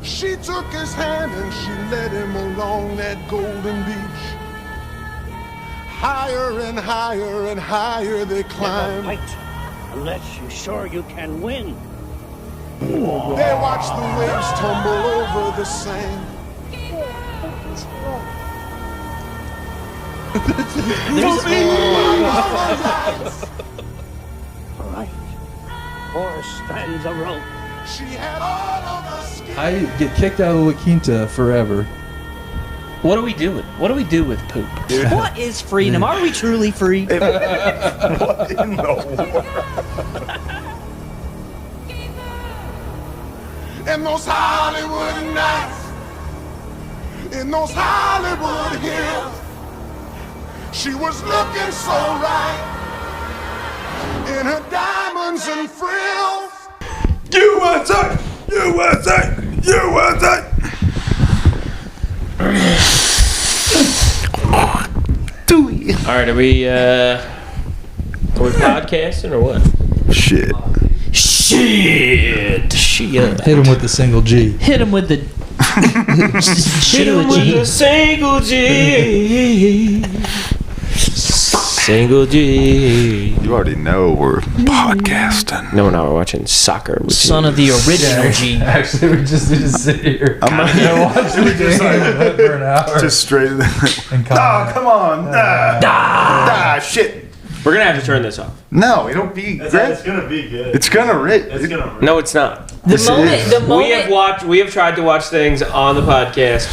She took his hand and she led him along that golden beach. Higher and higher and higher they climbed. Never fight unless you're sure you can win. They watched the waves tumble over the sand. All right. Horse stands a rope. She had all of the skin. I get kicked out of La Quinta forever. What do we do with poop? What is freedom? Are we truly free? What in the world? In those Hollywood nights, in those Hollywood hills, she was looking so right in her diamonds and frills. USA! USA! USA! All right, are we podcasting or what? Shit. Shit. Hit him with the single G. Hit him with the. Hit him with the single G. Single G. You already know we're podcasting. No, now we're watching soccer. With Son of the original G. Actually, we just need to sit here. I'm not gonna watch it just like for an hour. Just straight in the... And Oh, come on. Shit. We're gonna have to turn this off. No, it'll be good. It's gonna be good. It's gonna rip. It's gonna rip. No, it's not. The moment. We have tried to watch things on the podcast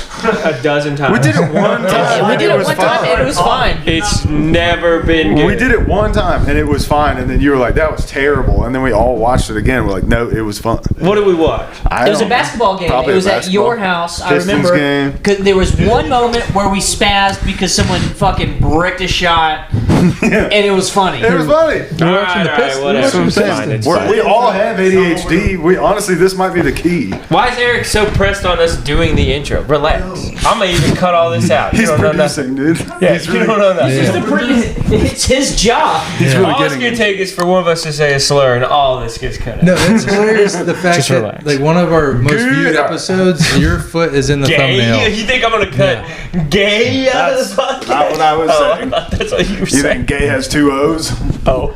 a dozen times. We did it one time. We did it one time and it was fine. It's never been good. We did it one time and it was fine, and then you were like, "That was terrible," and then we all watched it again. We're like, "No, it was fun." What did we watch? It was a basketball game. Probably It was a at your basketball. house. I Pistons remember. game. 'Cause there was one moment where we spazzed because someone fucking bricked a shot, and it was funny. It was funny. We're watching the Pistons. whatever. We're watching It's the fine, Pistons. it's We fine. all have ADHD. We honestly, this might be the key. Why is Eric so pressed on us doing the intro? Relax. I'm gonna even cut all this out. He's You don't know nothing. producing, dude. Yeah, He's you really, don't know nothing. It's his job. he's really All it's getting gonna it. take is for one of us to say a slur, and all this gets cut out. No, it's hilarious. The fact Just that relax. like one of our most viewed episodes, your foot is in the Gay? thumbnail. You think I'm gonna cut gay out of the podcast? Not what I was Oh, I saying. thought that's what you were You saying. think gay has two O's? Oh,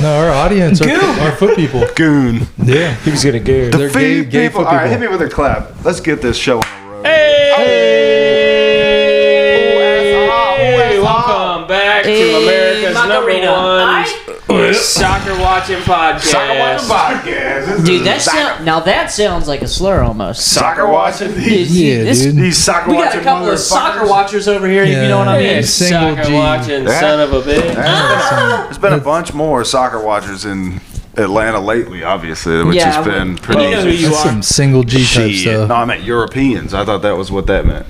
No, our audience are foot people. Goon. Yeah, he was gonna go. they're gay foot All right, hit people. me with a clap. Let's get this show on the road. Hey, welcome back to America's Macarena. #1 soccer watching podcast. Soccer watching podcast. Dude, that sounds like a slur almost. Soccer watching. Yeah, This- dude. These soccer We got watching a couple of soccer motherfuckers. watchers over here, if you know what I Yeah, mean. Single soccer G. watching Yeah. son of a bitch. There's been a bunch more soccer watchers in Atlanta lately, obviously, which Yeah, has been You pretty. know who you That's are. some single G type Shit. stuff. No, I meant Europeans. I thought that was what that meant.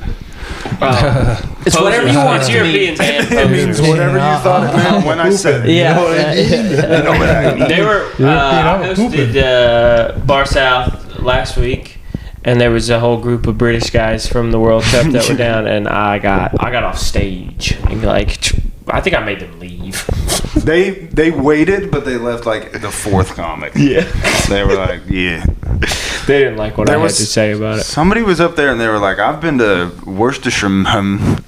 It's whatever you want It's it to be. Europeans and It means posers. whatever you thought it meant when I said it. Yeah. You know what I mean? They were I hosted Bar South last week, and there was a whole group of British guys from the World Cup that were down, and I got off stage and I think I made them leave. They waited, but they left like the fourth comic. Yeah, They were like, yeah. they didn't like what I There had was- to say about it. Somebody was up there and they were like, I've been to Worcestershire,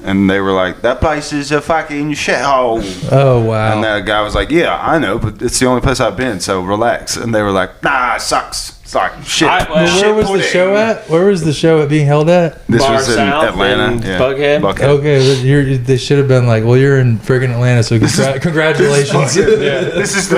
and they were like, that place is a fucking shithole. Oh And wow. that guy was like, yeah, I know, but it's the only place I've been, so relax. And they were like, nah, it sucks. It's like shit. Where was the pudding. show at? Where was the show being held at? This Bar was in South Atlanta. and Yeah. Buckhead? Okay, they should have been like, well, you're in friggin' Atlanta, so congratulations. This is the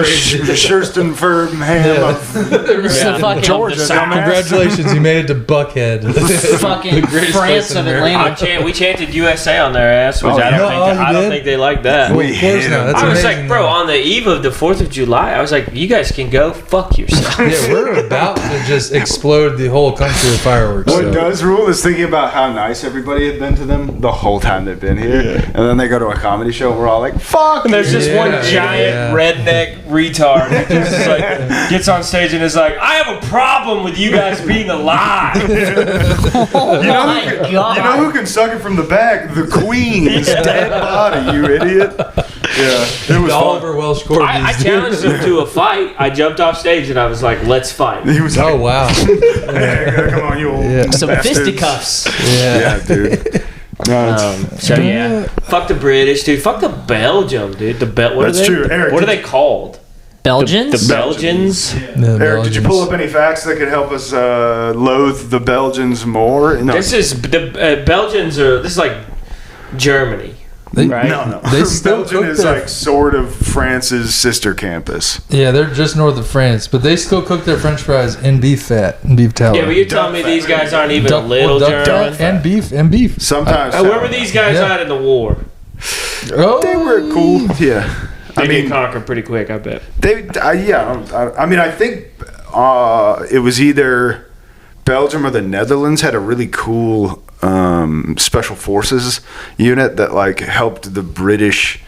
Schurston Firmham of This is the fucking Georgia, dumbass. Congratulations, you made it to Buckhead. fucking greatest France place in of America. Atlanta. We chanted USA on their ass, which Oh, I don't yeah. think You did? they like that. We Of course hit not. him. That's I was amazing, like, bro, though. on the eve of the 4th of July, I was like, you guys can go fuck yourself. Yeah, we're about to just explode the whole country with fireworks. What so. does rule is thinking about how nice everybody had been to them the whole time they've been here. And then they go to a comedy show and we're all like, fuck. And there's just Yeah, one giant redneck retard who just like gets on stage and is like, I have a problem with you guys being alive. Oh my god. You know who can suck it from the back? The Queen's dead body, you idiot. Yeah, it was Oliver Welsh scored I these challenged him to a fight. I jumped off stage and I was like, "Let's fight." He was Oh like, wow. hey, come on, you old Yeah. Some bastards. fisticuffs. Yeah, dude. No, it's, So yeah, fuck the British, dude. Fuck the Belgium, dude. What That's are they? true. Eric, what are did they called? Belgians? The Belgians. Eric, did you pull up any facts that could help us loathe the Belgians more? No, This is the Belgians are. This is like Germany, right? no. They still Belgium cook is their- like sort of France's sister campus. Yeah, they're just north of France, but they still cook their French fries in beef fat and beef tallow. Yeah, but you're telling me these guys aren't even a Duck- little duck German? fat and beef. Sometimes Where were these guys Yeah. at in the war? Oh, they were cool. Yeah, They I get mean, conquered pretty quick, I bet. I mean, I think it was either Belgium or the Netherlands had a really cool special forces unit that like helped the British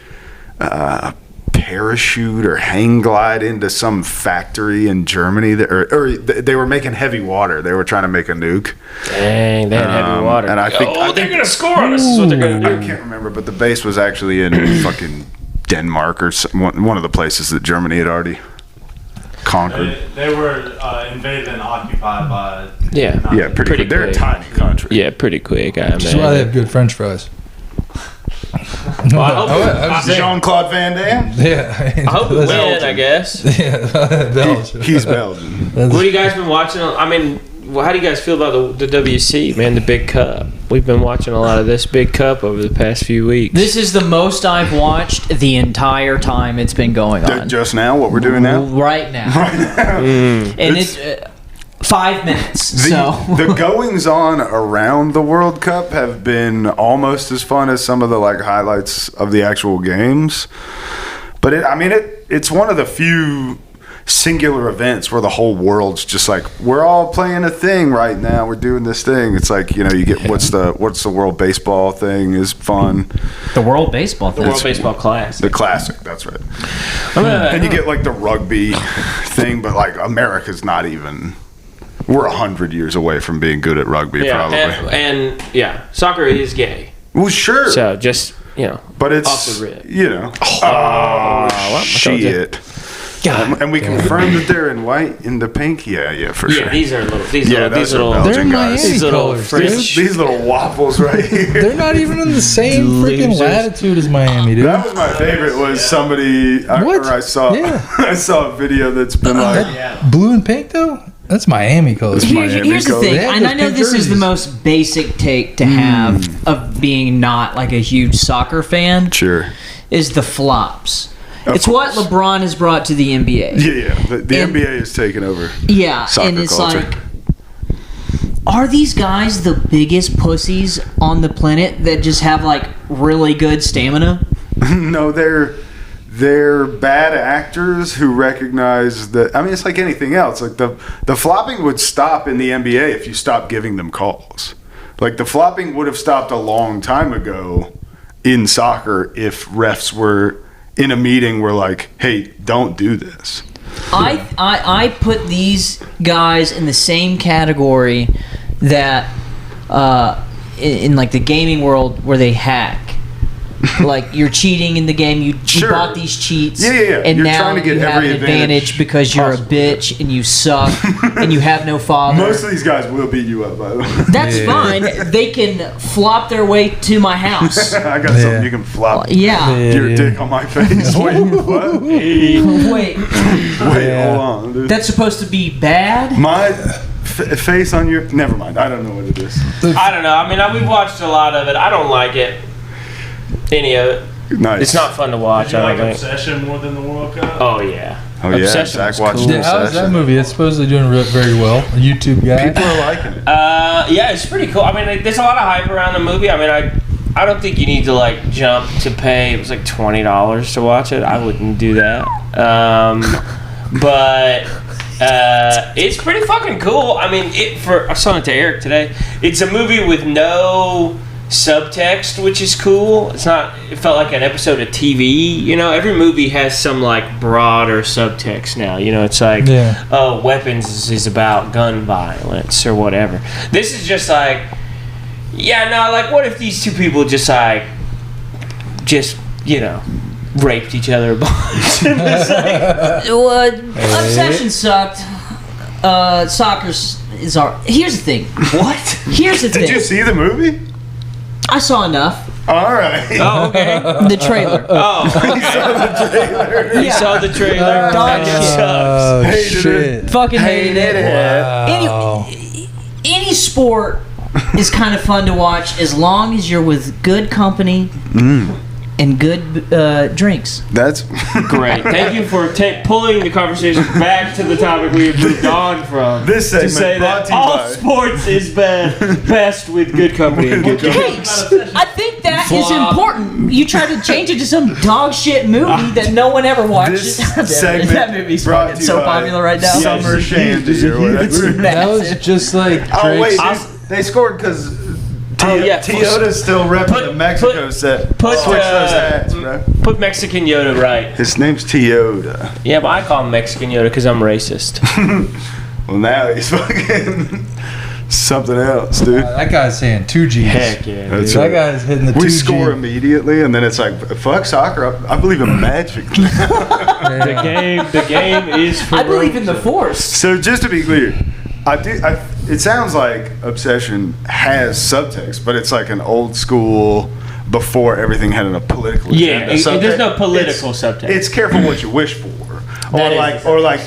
parachute or hang glide into some factory in Germany that, or they were making heavy water. They were trying to make a nuke. Dang, they had heavy water. and I think- they're gonna score on us. Is what they're gonna I do. can't remember, but the base was actually in fucking Denmark or one of the places that Germany had already conquered. They were invaded and occupied by. Yeah, Yeah, pretty Pretty quick. They're a quick. tiny country. yeah, pretty quick. I that's why they have good French fries. Well, I hope, I was saying- Jean-Claude Van Damme? Yeah, I hope we win. I guess. Yeah, Belgium. He's Belgian. What have you guys been watching? I mean, how do you guys feel about the WC, man? The Big Cup. We've been watching a lot of this Big Cup over the past few weeks. This is the most I've watched the entire time it's been going on. Just now, what we're doing now? Right now. And it's 5 minutes. So The goings on around the World Cup have been almost as fun as some of the like highlights of the actual games. But it's one of the few singular events where the whole world's just like, we're all playing a thing right now. We're doing this thing. It's like, you get what's the World Baseball thing is fun. the World Baseball the thing. World Baseball Classic. The classic, that's right. And you get like the rugby thing, but like America's not even. We're 100 years away from being good at rugby, probably. and yeah, soccer is gay. Well, sure. So just But it's off the rip. Shit. And we confirmed that they're in white in the pink. Yeah, for sure. Yeah, these are little. those are Belgian They're in guys. Miami These little colors, French- dude. These little waffles right here. They're not even in the same freaking Losers. latitude as Miami, dude. That was my favorite. Was somebody? What? I saw. Yeah. I saw a video that's been like. Blue and pink though? That's Miami colors. Here's the thing, They have and those I know pink this is the jerseys. most basic take to have of being not like a huge soccer fan, Sure. is the flops. Of It's course. what LeBron has brought to the NBA. Yeah. The And- NBA has taken over. Yeah, Soccer and it's culture. like, are these guys the biggest pussies on the planet that just have like really good stamina? No, they're bad actors who recognize that. I mean, it's like anything else. Like the flopping would stop in the NBA if you stopped giving them calls. Like the flopping would have stopped a long time ago in soccer if refs were in a meeting where like, hey, don't do this. I put these guys in the same category that in like the gaming world where they hack. Like you're cheating in the game, you Sure. bought these cheats, Yeah. and You're now trying to get you have every an advantage because you're possible. a bitch and you suck and you have no father. Most of these guys will beat you up, by the way. That's fine. They can flop their way to my house. I got something you can flop Yeah. your dick on my face. Wait, what? Wait, Wait, hold on, dude. that's supposed to be bad? My face on your. Never mind. I don't know what it is. I don't know. I mean, we've watched a lot of it. I don't like it. Any of it. Nice. It's not fun to watch. Did you I like don't think. Obsession more than the World Cup? Oh yeah. Oh yeah, Obsession Zach was watched cool. Yeah, how's that Obsession. movie? It's supposedly doing very well. A YouTube guy. People are liking it. Yeah, it's pretty cool. I mean, there's a lot of hype around the movie. I mean, I don't think you need to like jump to pay. It was like $20 to watch it. I wouldn't do that. But it's pretty fucking cool. I mean, I saw it to Eric today. It's a movie with no subtext, which is cool. It felt like an episode of TV. Every movie has some like broader subtext now. It's like, weapons is about gun violence or whatever. This is just like, like what if these two people just raped each other a bunch. Obsession sucked. Soccer's is our. Here's the thing. What? Here's the thing. Did you see the movie? I saw enough. All right. Oh, okay. The trailer. Oh, Yeah. you saw the trailer. Dog That shit. Oh, Hated shit. Fucking hated it. Wow. Any sport is kind of fun to watch as long as you're with good company and good drinks. That's Great. Thank you for pulling the conversation back to the topic we had moved on from. This to segment say brought that to you all by- sports is best with good company and good drinks. Hey, I think that is important. You try to change it to some dog shit movie that no one ever watched. This segment that movie's brought fucking to you so by popular right now. Summer Shandy or whatever. That was just like Oh wait, Drake's. they scored because yeah. Toyota's still repping the Mexico set. put, Switch those hats, bro. Put Mexican Yoda right. His name's Toyota. Yeah, but I call him Mexican Yoda because I'm racist. Well, now he's fucking something else, dude. That guy's saying 2 G's. Heck yeah. That's That right. guy's hitting the 2 We G. score immediately, and then it's like, fuck soccer. I believe in magic. The game is for I believe in the Force. So just to be clear, it sounds like Obsession has subtext, but it's like an old school before everything had a political Yeah, agenda. there's no political subtext. It's careful what you wish for, That or is like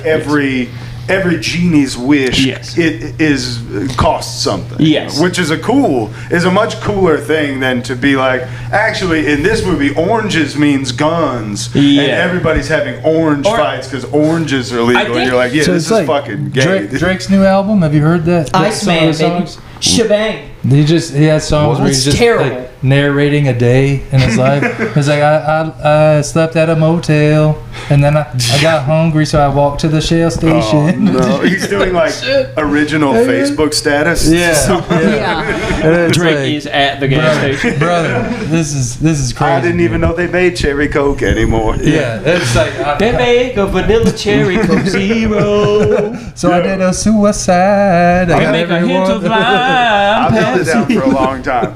every genie's wish Yes. it is costs something. Yes. Which is a much cooler thing than to be like, actually in this movie oranges means guns Yeah. and everybody's having orange fights because oranges are legal think- and you're like, yeah, So this it's is like fucking gay. Drake's new album. Have you heard that? Iceman, some of baby. the songs? Shebang. He has songs where It's he's just terrible. like narrating a day in his life. He's like, I slept at a motel and then I got hungry, so I walked to the Shell Oh, station. no. He's doing like original Facebook status. Yeah. Drake is at the gas station. Brother, this is crazy. I didn't even know they made cherry coke anymore. Yeah, it's like They make a vanilla cherry Coke Zero. so I did a suicide. They make a hint of lime. I've held it down for a long time.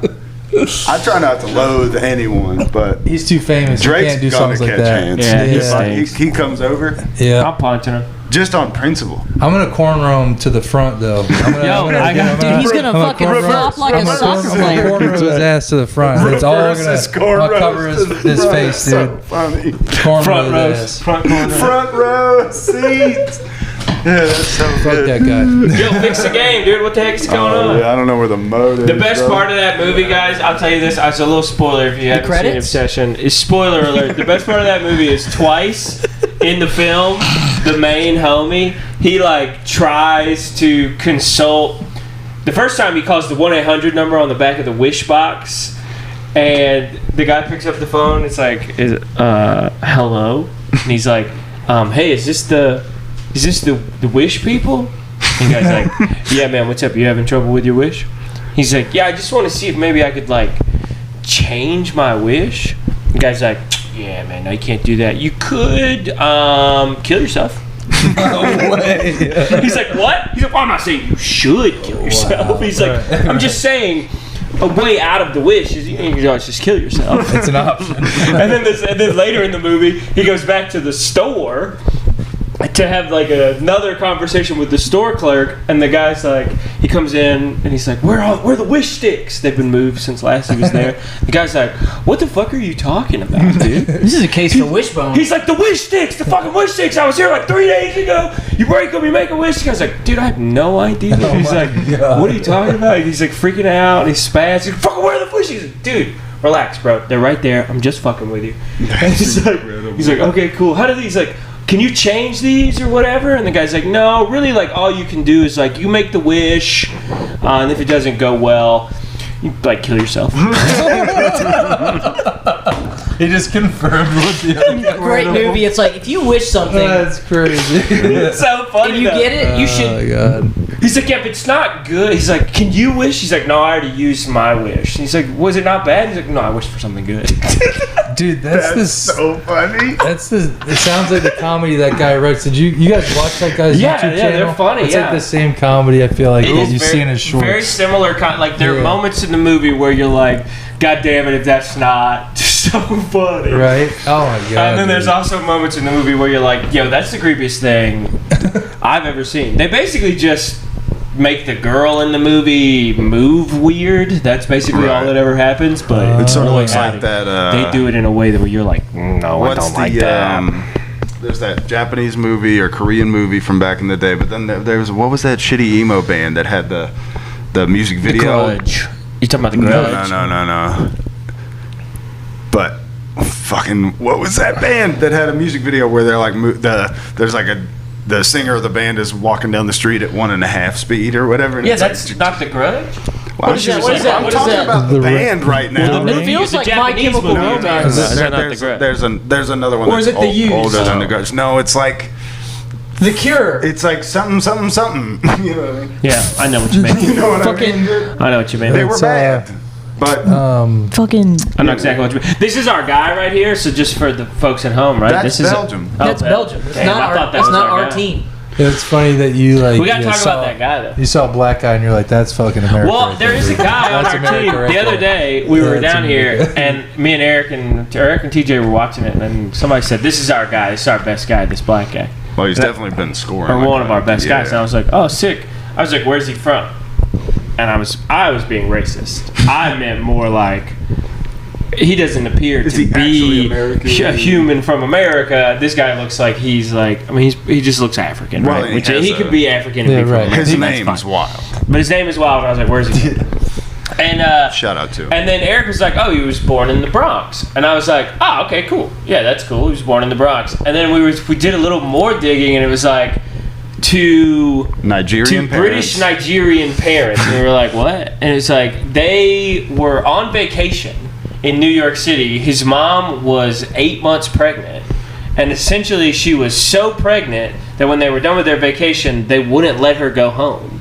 I try not to loathe anyone, but He's too famous. He Drake's can't do gonna songs like catch that. hands. Yeah, he He, stinks. he comes over Yeah, I'm punching him. just on principle. I'm gonna cornrow him to the front though. Dude, he's gonna fucking flop like a soccer player. Cornrow his ass to the front. It's all Reverse his gonna I'll cover his face, So dude. funny. Cornrow Front his row, ass. front corner. Front row seat. Yeah, that's so Fuck good. that guy. Yo, fix the game, dude. What the heck is going on? Yeah, I don't know where the motive. The best part of that movie, guys, I'll tell you this. It's a little spoiler if you haven't seen credits? Obsession. Is spoiler alert. The best part of that movie is twice in the film, the main homie, he like tries to consult. The first time he calls the 1-800 number on the back of the wish box, and the guy picks up the phone. It's like, hello, and he's like, hey, is this the wish people? And the guy's like, yeah, man, what's up? You having trouble with your wish? He's like, yeah, I just want to see if maybe I could like change my wish. The guy's like, yeah, man, no, you can't do that. You could kill yourself. No way. He's like, what? He's like, well, I'm not saying you should kill yourself. Wow. He's like, I'm just saying a way out of the wish is you can just kill yourself. It's an option. and then later in the movie, he goes back to the store to have like another conversation with the store clerk, and the guy's like, he comes in and he's like, where are the wish sticks? They've been moved since last he was there. The guy's like, what the fuck are you talking about, dude? This is a case for Wishbone. He's like, the wish sticks, the fucking wish sticks. I was here like 3 days ago. You break them, you make a wish. The guy's like, dude, I have no idea. He's like, God. what are you talking about? He's like freaking out. And he's spazzing. He's like, fucking where are the wish sticks? He's like, dude, relax, bro. They're right there. I'm just fucking with you. And he's like, okay, cool. How do these like? Can you change these or whatever? And the guy's like, no, really, like all you can do is like you make the wish, and if it doesn't go well, you like kill yourself. He just confirmed what the other guy. Great movie. It's like if you wish something That's crazy. It's so funny. and you though. get it, you should Oh my god. He's like, yeah, if it's not good. He's like, can you wish? He's like, no, I already used my wish. He's like, was it not bad? He's like, no, I wished for something good. Dude, that's so funny. it sounds like the comedy that guy writes. Did you guys watch that guy's YouTube channel? Yeah, they're funny. It's yeah. like the same comedy. I feel like It that is you see in his shorts. Very similar. Like there are moments in the movie where you're like, God damn it, if that's not so funny. Right? Oh my god. And then there's dude. also moments in the movie where you're like, yo, that's the creepiest thing I've ever seen. They basically just make the girl in the movie move weird. That's basically all that ever happens. But It sort of boy, looks like howdy, that. they do it in a way that where you're like, no, I don't like that. There's that Japanese movie or Korean movie from back in the day, but then there was, what was that shitty emo band that had the music The video? Grudge. You talking about the Grudge? No. But fucking, what was that band that had a music video where they're like there's like the singer of the band is walking down the street at 1.5 speed or whatever. And Yeah, it's that's like, not the Grudge. Well, What is that? What is that? I'm What is talking that? about the The band right now. the It feels The like My Japanese Chemical movie. Romance. Is that not the Grudge? There's another one. Or is that's it The Used? older than the Grudge? No, it's like The Cure. it's like something. You know what I mean? Yeah, I know what you mean. You know what I Fucking mean? I know what you mean. They were It's, bad, but fucking. I know exactly what you mean. This is our guy right here. So just for the folks at home, right? That's this is Belgium. That's Belgium. It's Damn, not I our. thought that That's was not our our guy. team. It's funny that you like. We gotta talk saw- about that guy though. You saw a black guy and you're like, that's fucking America. Well, right there is a guy on That's our America team. right The other there. day, we were That's down here, America. and me and Eric and TJ were watching it, and somebody said, "This is our guy. This is our best guy. This black guy, well, he's definitely been scoring. or like one of our best yeah. guys." And I was like, "Oh, sick." I was like, "Where's he from?" And I was being racist. I meant more like, he doesn't appear Is to he actually be American? a human from America. This guy looks like he's like, I mean, he just looks African, Well, right? he Which has he a- could be African and Yeah, be from right. America. His That's name is fine. wild. But his name is Wild. And I was like, where's he from? And Shout out to him. and then Eric was like, oh, he was born in the Bronx. And I was like, oh, okay, cool. Yeah, that's cool. He was born in the Bronx. And then we did a little more digging, and it was like, to Nigerian British parents. Nigerian parents. And we were like, what? And it's like, they were on vacation in New York City. His mom was 8 months pregnant. And essentially, she was so pregnant that when they were done with their vacation, they wouldn't let her go home.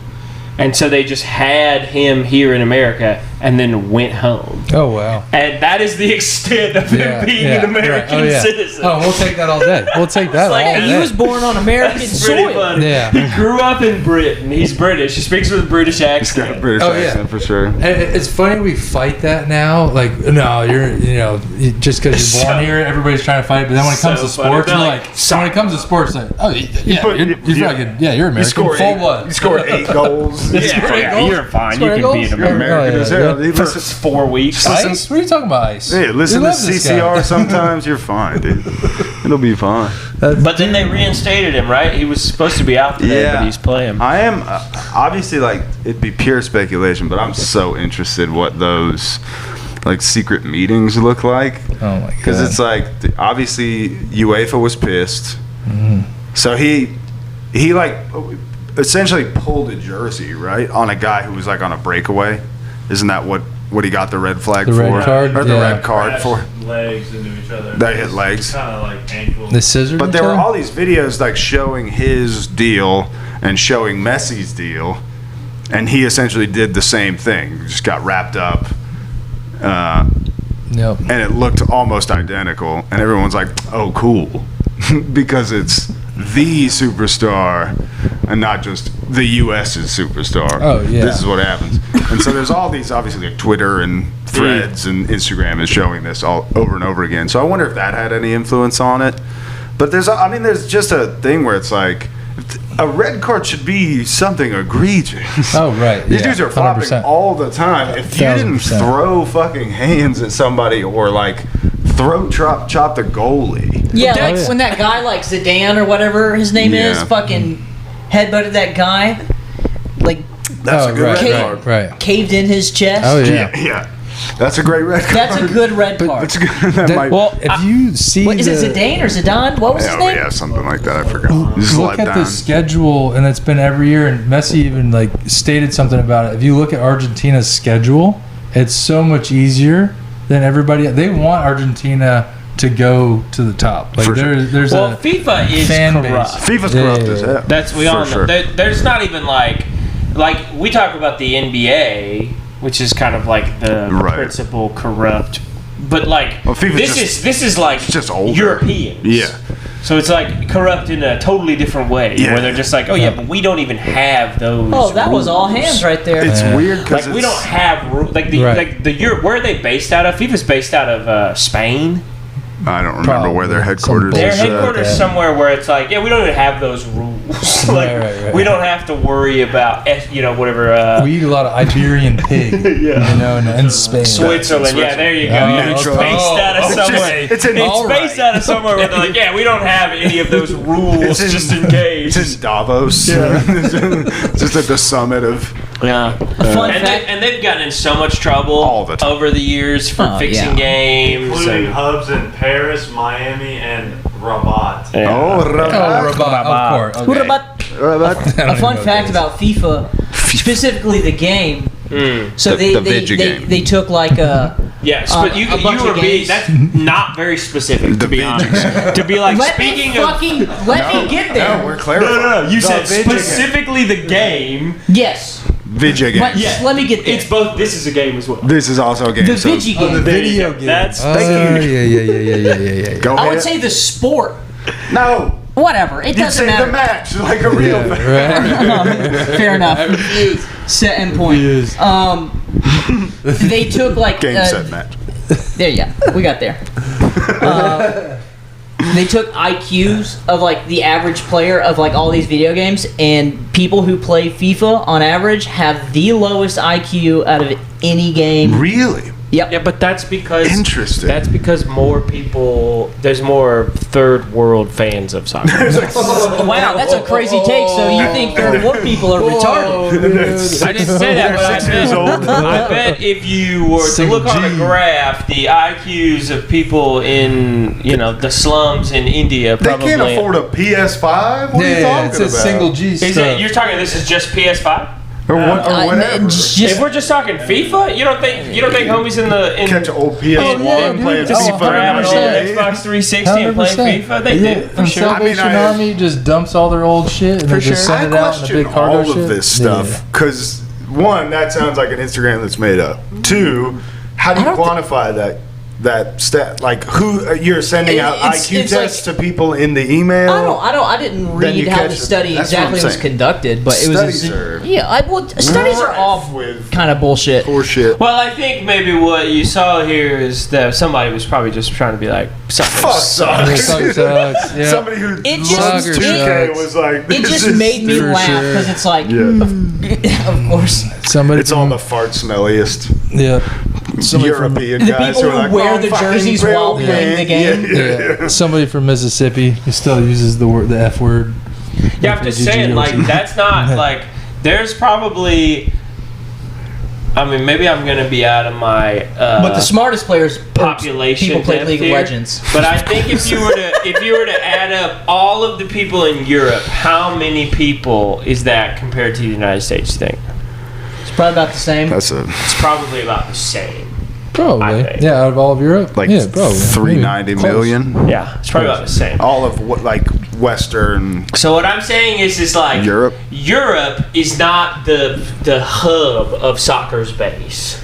And so they just had him here in America and then went home. Oh wow. And that is the extent of him being an American right. citizen. Oh, we'll take that all day. We'll take that like, all and day. He was born on American That's pretty soil. funny. Yeah. He grew up in Britain. He's British. He speaks with a British He's got a accent. British Oh, yeah. accent for sure. And it's funny we fight that now. Like, no, just because you're born So- here, everybody's trying to fight it. But then when it comes So to funny. sports, They're you're like, like, when it comes to sports, like, oh, yeah, put- you're yeah. fucking, yeah, you're American. You scored Full eight. blood. You scored 8 goals. Yeah, you're fine. You can be an You're American. American Oh, as yeah, hell. yeah. Dude, For 4 weeks. Ice? What are you talking about, ice? Hey, listen We to love this guy. CCR sometimes. You're fine, dude. It'll be fine. But then they reinstated him, right? He was supposed to be out today, but he's playing. I am obviously like it'd be pure speculation, but I'm so interested what those like secret meetings look like. Oh my god. Because it's like obviously UEFA was pissed, so he like essentially pulled a jersey right on a guy who was like on a breakaway. Isn't that what he got the red flag The for? red card? Or the Yeah. red card for? Legs into each other. They hit legs. Kind of like ankle. the scissors. But there were all these videos like showing his deal and showing Messi's deal, and he essentially did the same thing. Just got wrapped up, Yep. and it looked almost identical. And everyone's like, "Oh, cool," because it's the superstar and not just the U.S.'s superstar. Oh, yeah. This is what happens. And so there's all these obviously like Twitter and Threads and Instagram is showing this all over and over again. So I wonder if that had any influence on it. But there's just a thing where it's like a red card should be something egregious. Oh right. These yeah, dudes are flopping 100%. all the time. If you didn't 1000%. throw fucking hands at somebody or like throat chop the goalie. Yeah, Oh, like yeah. when that guy, like Zidane or whatever his name is, Yeah. fucking headbutted that guy, like That's Oh, a good right, red right, card. right. caved in his chest. Oh yeah. Yeah. That's a great red card. That's a good red card. That's good. That might, Well, if you see What is it, Zidane or Zidane? What was his name? yeah, something like that. I forgot. Just look let at down. the schedule, and it's been every year. And Messi even like stated something about it. If you look at Argentina's schedule, it's so much easier than everybody. They want Argentina to go to the top. Like For sure. there's Well, a FIFA is fan corrupt. base. FIFA's Yeah, corrupt yeah, as yeah. hell. That's we For all know. sure. There's not even like like we talk about the NBA, which is kind of like the Right. principal corrupt, but like Well, FIFA's this is like just older. Europeans. Yeah. So it's like corrupt in a totally different way, Yeah. where they're just like, oh yeah, but we don't even have those. Oh, that was all rules. hands right there. It's Yeah. weird because Like we don't have like the Right. like the Europe. Where are they based out of? FIFA's based out of Spain. I don't remember where their headquarters Some Their is. headquarters yeah. somewhere where it's like, yeah, we don't even have those rules. Like Right. we don't have to worry about whatever. We eat a lot of Iberian pig, you know, in Spain. Switzerland, yeah, there you go. Oh, Yeah, it's okay. based out of Oh, somewhere. it's in- all based right. out of somewhere where they're like, yeah, we don't have any of those rules, just in case. It's in Davos. Just at the summit of. Yeah. A fun fact. And they've gotten in so much trouble All the time. over the years for Oh, fixing yeah. games. Including And, hubs in Paris, Miami, and Rabat. yeah. Oh, Of course. Okay. What about I don't a fun even know fact what about FIFA, specifically the game? So The video game. they took like a. Yes, Uh, but you a bunch were of being games. that's not very specific to be video honest. To be like Let me speaking of fucking let me get there. No, we're clarifying. no. You said video game. specifically the game. Yes, Video game. but just let me get there. It's both. This is a game as well. This is also a game. the so video game. The There you video go. game. That's Yeah. Go I ahead. would say the sport. no. Whatever. It You doesn't say the matter. match like a real fan. Right. Fair enough. Set and point. Refuse. They took like Game set match. There you go. We got there. They took IQs of like the average player of like all these video games, and people who play FIFA on average have the lowest IQ out of any game. Really? Yep. Yeah, but that's because Interesting. That's because more people. There's more third world fans of soccer. Wow, that's a crazy take. So you think third world people are retarded? I didn't say that, but I 6 years bet, old. I bet if you were to Single look on a G. graph, the IQs of people in the slums in India They probably can't afford a PS5? What are you Yeah, talking it's a about? single G Is stuff. it? You're talking. This is just PS5. Or whatever. If we're just talking FIFA, you don't think homies in Catch an old PS1 yeah, dude. playing just Oh, FIFA. grabbing on 100%. Xbox 360 and playing 100%. FIFA? They do for And sure. Salvation I mean, Army just dumps all their old shit and they just I send it out in a question big cargo all ship. of this stuff because one, that sounds like an Instagram that's made up. Two, how do you quantify that stat? Like who you're sending out It's- IQ it's tests like- to people in the email? I didn't Then you read how catch the it. study That's what I'm exactly was saying. conducted, but it was Studies are studies are rife all with kind of bullshit. horseshit. Well, I think maybe what you saw here is that somebody was probably just trying to be like, Fuck Soccer sucks. sucks. Yeah. Somebody who It just- loves Soccer 2K sucks. was like, It this just is made me for laugh sure. because it's like, Yeah. of course. Somebody It's all the fart smelliest yeah. Somebody from, European The guys people who are like, who wear "Oh, the fucking jerseys while brilliant." playing the game. yeah, somebody from Mississippi who still uses the F word. yeah, I'm just saying, like, that's not, like, there's probably, I mean, maybe I'm going to be out of my But the smartest players are population people play depth League of here. Legends. But I think if you were to add up all of the people in Europe, how many people is that compared to the United States, you think? It's probably about the same. That's It's probably about the same. I Probably. think. Yeah, out of all of Europe. like yeah, probably. 390 Maybe. Close. million. Yeah, it's probably about the same. All of what, like Western So what I'm saying is like Europe. Europe is not the hub of soccer's base,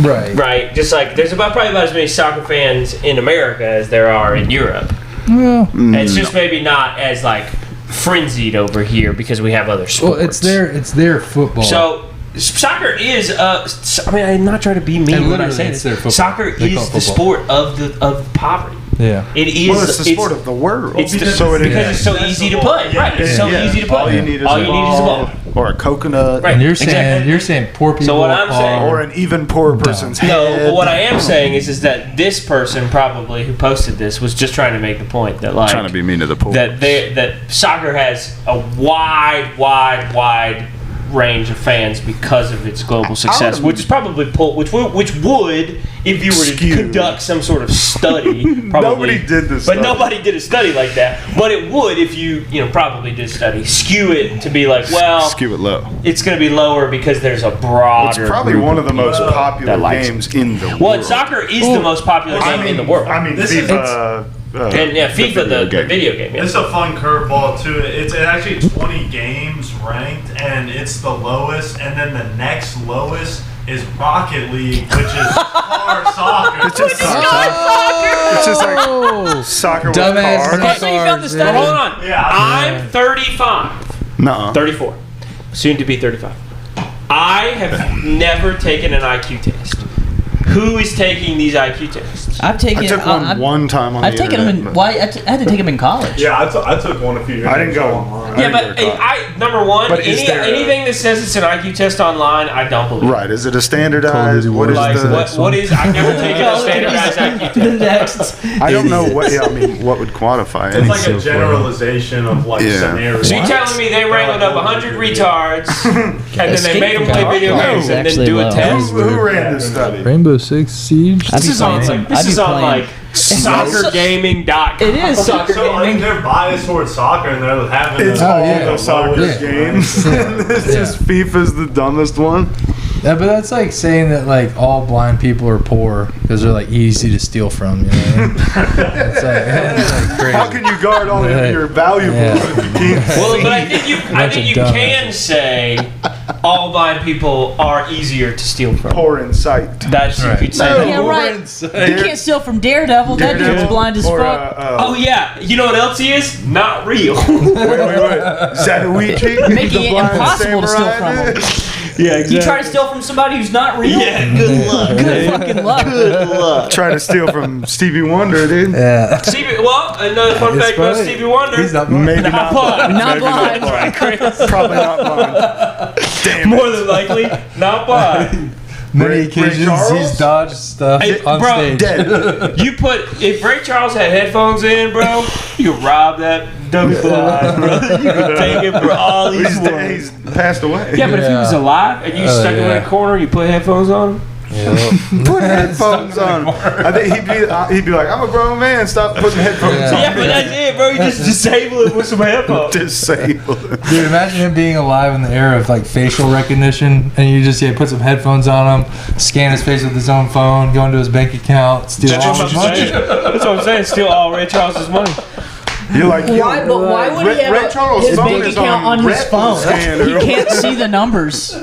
Right. right? Just like there's probably about as many soccer fans in America as there are in Europe. Well, It's just maybe not as like frenzied over here because we have other sports. well, it's their football. So soccer is. I mean, I'm not trying to be mean And when I literally say it's this. their football. Soccer They call is it the football. sport of poverty. yeah. It is. Well, it's the sport of the world. It's the, so it because is. it's so easy to play. Right. It's so Yeah. easy to play. All you need is All a you need is a ball. or a coconut, Right. And you're exactly. saying poor people So what I'm saying- or an even poorer person's head. No, but what I am saying is that this person probably who posted this was just trying to make the point that like trying to be mean to the poor. that soccer has a wide range of fans because of its global success, which is probably which would if you were to Skew. conduct some sort of study. Probably, Nobody did this but study. nobody did a study like that. But it would if you probably did a study, skew it to be like, well, Skew it low. it's going to be lower because there's a broader. It's probably group one of the most people popular that likes it. games in the world. Well, soccer is the most popular game in the world. I mean, FIFA And yeah, FIFA, the video game. Yeah. It's a fun curveball too. It's actually 20 games ranked, and it's the lowest, and then the next lowest is Rocket League, which is car soccer. It's just It's just like soccer with Dumbass cars. Okay, so you found the study. Hold on. Yeah, I'm 35. Nuh-uh. 34. Soon to be 35. I have never taken an IQ test. Who is taking these IQ tests? I've taken. I took one time on I've the taken internet, them in. but- Why? I had to take them in college. Yeah, I took one a few years ago. I didn't go online. Yeah, but number one, But is there a- anything that says it's an IQ test online, I don't believe. Right. Is it a standardized? Call of What is Duty Like, the... what is? I've never taken a standardized IQ The test. next. I don't know what... Yeah, I mean, what would quantify It's it? like a generalization of like Yeah. scenarios. So you're telling me they wrangled up 100 retards, and then they made them play video games and then do a test? Who ran this study? Rainbow Six Siege. This is on like soccergaming.com. It is soccer So I mean, gaming. they're biased towards soccer, and they're having It's the all yeah. the soccer Yeah. games. It's just FIFA's the dumbest one. Yeah, but that's like saying that like all blind people are poor because they're like easy to steal from. You know what I mean? it's like crazy. How can you guard all of your valuables if you can't Well, see? but I think you dumb. can say all blind people are easier to steal from. Poor in sight. That's you could say. No. that. Yeah, right. You can't steal from Daredevil. That dude's Daredevil blind as or, fuck. Oh yeah, you know what else he is? Not real. Wait. Zatoichi? Making the it blind impossible to steal from samurai? him. Yeah, exactly. You try to steal from somebody who's not real? Yeah, good luck. Good fucking luck. Good luck. Trying to steal from Stevie Wonder, dude. Yeah. Stevie, well, another fun It's fact about funny. Stevie Wonder. He's not blind. Maybe not blind. Not Maybe blind. Right, Chris? Probably not blind. Damn More it. than likely, not blind. Many Ray occasions Charles? he's dodged stuff Hey, on bro, stage. Dead. You if Ray Charles had headphones in, bro, you could rob that dummy blind, bro. You could take it for all he's He's, worth. he's passed away. Yeah, but if he was Yeah. alive and you stuck him in yeah. a corner, you put headphones on. Put headphones on. I think he'd be like, I'm a grown man. Stop putting headphones Yeah. on. Yeah, but that's it, bro. You just disable it with some headphones. Disabled. Dude, imagine him being alive in the era of like facial recognition, and you just put some headphones on him, scan his face with his own phone, go into his bank account, steal That's all what his I'm money. saying. That's what I'm saying. Steal all Ray Charles's money. You're like, yo, Why, but why would he Ray have Charles' his phone bank is account on his retinal phone? scanner. He can't see the numbers.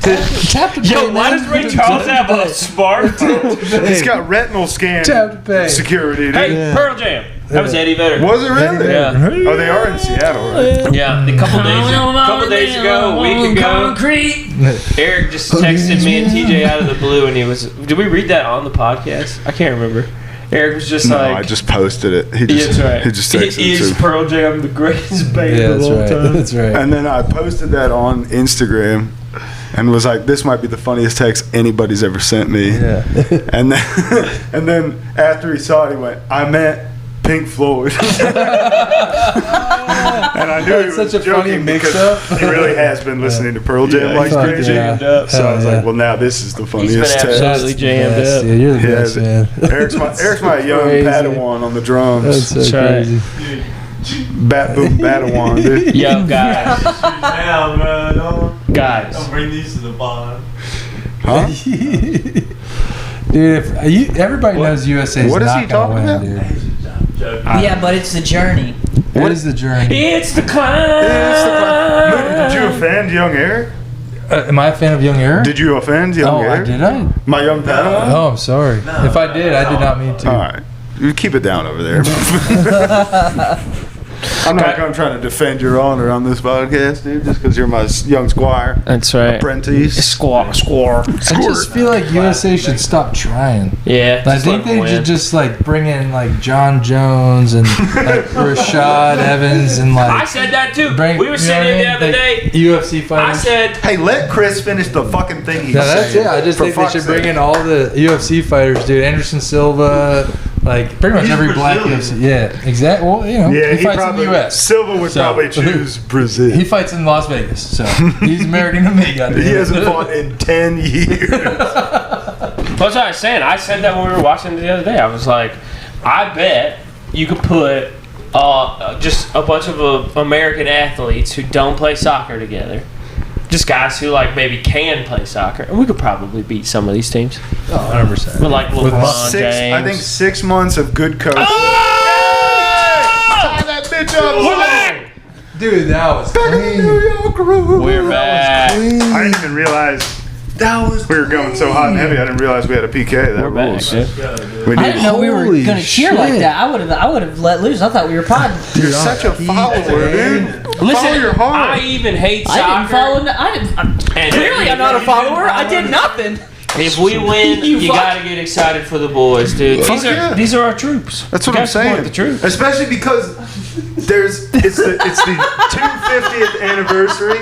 Yo, why does Ray Charles have a smartphone? He's got retinal scan Tap to pay. security. Dude. Hey, Pearl Jam. That was Eddie Vedder. Was it really? Yeah. Oh, they are in Seattle, right? Yeah, a couple days ago, a week ago, Eric just texted me and TJ out of the blue, and he was. Did we read that on the podcast? I can't remember. Eric was just No, like. I just posted it. He Yeah, just, that's right. He just texted Is it too. Pearl Jam the greatest band Yeah, of that's all right. time? That's right. And then I posted that on Instagram and was like, this might be the funniest text anybody's ever sent me. Yeah. And then after he saw it, he went, I meant Pink Floyd. And I knew That's he was such a funny joking mix-up. because he really has been listening to Pearl Jam like fuck crazy. yeah. So I was Hell yeah. like, well, now this is the He's funniest been text. absolutely jammed Yes, up. dude, you're the He best, has it. man. Eric's my young crazy. Padawan on the drums. That's so That's right. crazy. Bat boom Padawan, dude. Yo, guys. Now, man, don't Guys. bring these to the bar. Huh? Dude, everybody knows USA's What is not he gonna talking win, about? dude. Yeah, but it's the journey. What is the journey? It's the climb. Did you offend young Eric? Am I a fan of Young Eric? Did you offend young Oh, Eric? did I? My young Padawan? Oh, I'm sorry. If I did, I did not mean to. All right. You keep it down over there. I'm not going to try to defend your honor on this podcast, dude, just because you're my young squire. That's right. Apprentice. Score. I just feel like USA should stop trying. Yeah. I just think let him they win. should just like bring in like John Jones and like Rashad Evans and like. I said that too. bring, We were sitting there the other day. UFC I fighters. said, Hey, let Chris finish the fucking thing he's No, that's saying. it. I just For think they fuck's should bring sake. in all the UFC fighters, dude. Anderson Silva, like pretty much He's every black Brazilian. UFC. Yeah, exactly. Well, you know, Yeah, he he fights probably, in the US. Silva would So- probably choose Brazil. He fights in Las Vegas, so he's American to me. Goddamn. He hasn't fought in 10 years. that's what I was saying. I said that when we were watching it the other day. I was like, I bet you could put just a bunch of American athletes who don't play soccer together. Just guys who like maybe can play soccer. And we could probably beat some of these teams. 100%. But like LeBron James. I think 6 months of good coaching. Oh! Good job. We're back. Dude, that was Back in the clean. New York room. We're back. I didn't even realize That was we were going so hot and heavy. I didn't realize we had a PK. That We're back, rules. dude. We I need- didn't know we were Holy gonna cheer like shit. that. I would have let loose. I thought we were podding. You're such a follower, dude. Follow Listen, your heart. I even hate I didn't soccer. follow. Clearly, I'm not a follower. I did nothing. If we win, you gotta get excited for the boys, dude. Fuck yeah. These are our troops. That's what You I'm gotta support saying. The troops. Especially because it's the 250th anniversary,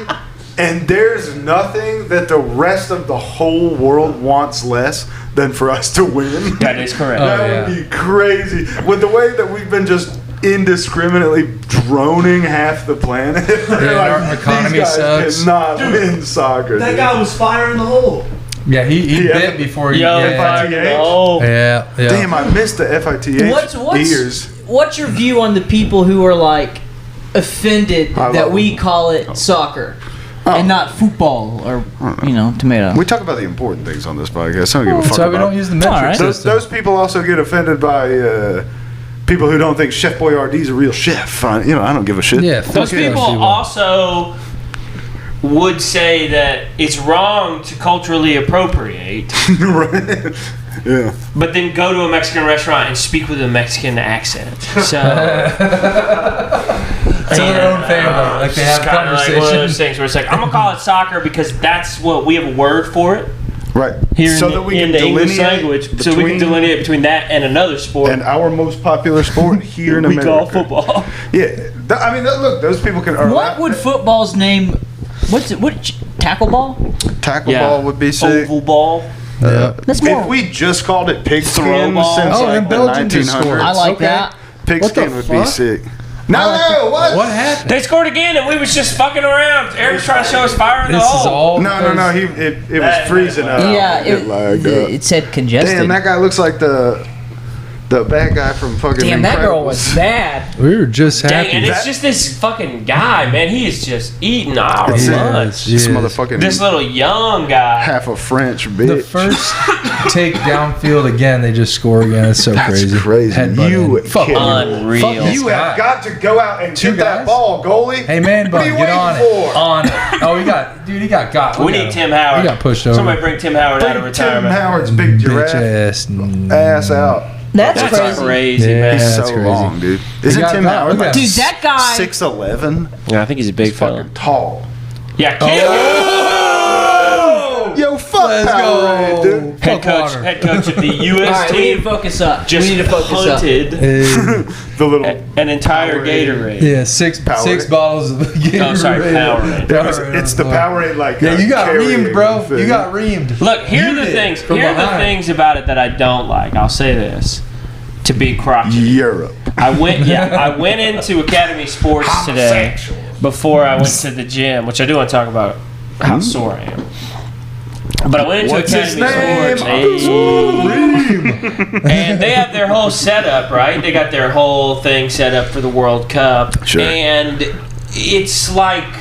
and there's nothing that the rest of the whole world wants less than for us to win. That is correct. Oh, That yeah. would be crazy. With the way that we've been just indiscriminately droning half the planet. our economy these guys sucks. cannot win soccer. That dude. guy was firing the hole. Yeah, he Yeah. bit before he. Yo, yeah, FITH? oh. yeah. Damn, I missed the FITH What's your view on the people who are like offended I that love we them. call it soccer and not football or tomato? We talk about the important things on this podcast. I don't give a fuck That's why we about don't use the metric Alright. system. those people also get offended by people who don't think Chef Boyardee's a real chef. I don't give a shit. Yeah, fuck Those those people also would say that it's wrong to culturally appropriate, Right. Yeah. but then go to a Mexican restaurant and speak with a Mexican accent. So To their own family, like they have it's kinda like one of those conversations. things where it's like, I'm gonna call it soccer because that's what we have a word for it Right. here so in, that we in can the English delineate language. So we can delineate between that and another sport. and our most popular sport here in we America. call football. Yeah. Look, those people can. What would football's name? What's it? Tackle ball? tackle ball would be sick. Oval ball. That's more. If we just called it pigskin Throw ball. since Oh, like and the Belgium just 1900s, scored. I like Okay. that. pigskin What the would be fuck? sick. No, what? What happened? They scored again, and we was just fucking around. Eric's trying to show us fire in the This is hole. all. No. It was freezing up. Yeah, It lagged up. it said congested. Damn, that guy looks like the bad guy from fucking. Damn, that girl was Incredibles. bad. We were just Dang, happy. and it's just this fucking guy, man. He is just eating our It's lunch. This motherfucking This little young guy. half a French bitch. The first take downfield again, they just score again. It's so That's crazy. crazy. Headbutt You in. Fuck kid. Unreal. Fuck this You guy. have got to go out and Two get that guys? ball, goalie. Hey man, What are bud, you get waiting on for? it. On it. Oh, he got. We need Tim Howard. He got pushed over. Somebody bring Tim Howard out of Bring Tim retirement. Howard's big Bitch giraffe ass. ass out. That's That's crazy. crazy, Yeah. man. He's that's so crazy. long, dude. Isn't got Tim that. Howard Look like at Dude, that guy. 6'11"? Yeah, I think he's a big fella. Fucking tall. Yeah, kid. Yo, fuck Let's Powerade, go. dude. Head coach of the U.S. All right, we need to team focus up. just we need to focus up. punted Hey, The little. an entire Powerade. Gatorade. yeah, six bottles of Gatorade. Oh, sorry, Powerade. It's the Powerade like. Yeah, you got carrying reamed, bro. thing. You got reamed. Look, here are You the did, things. from Here are the behind. things about it that I don't like. I'll say this to be crotchety. Europe. I went into Academy Sports today before I went to the gym, which I do want to talk about how sore I am. But I went into What's his Academy name? Sports, and they have their whole setup, right? They got their whole thing set up for the World Cup, Sure. and it's like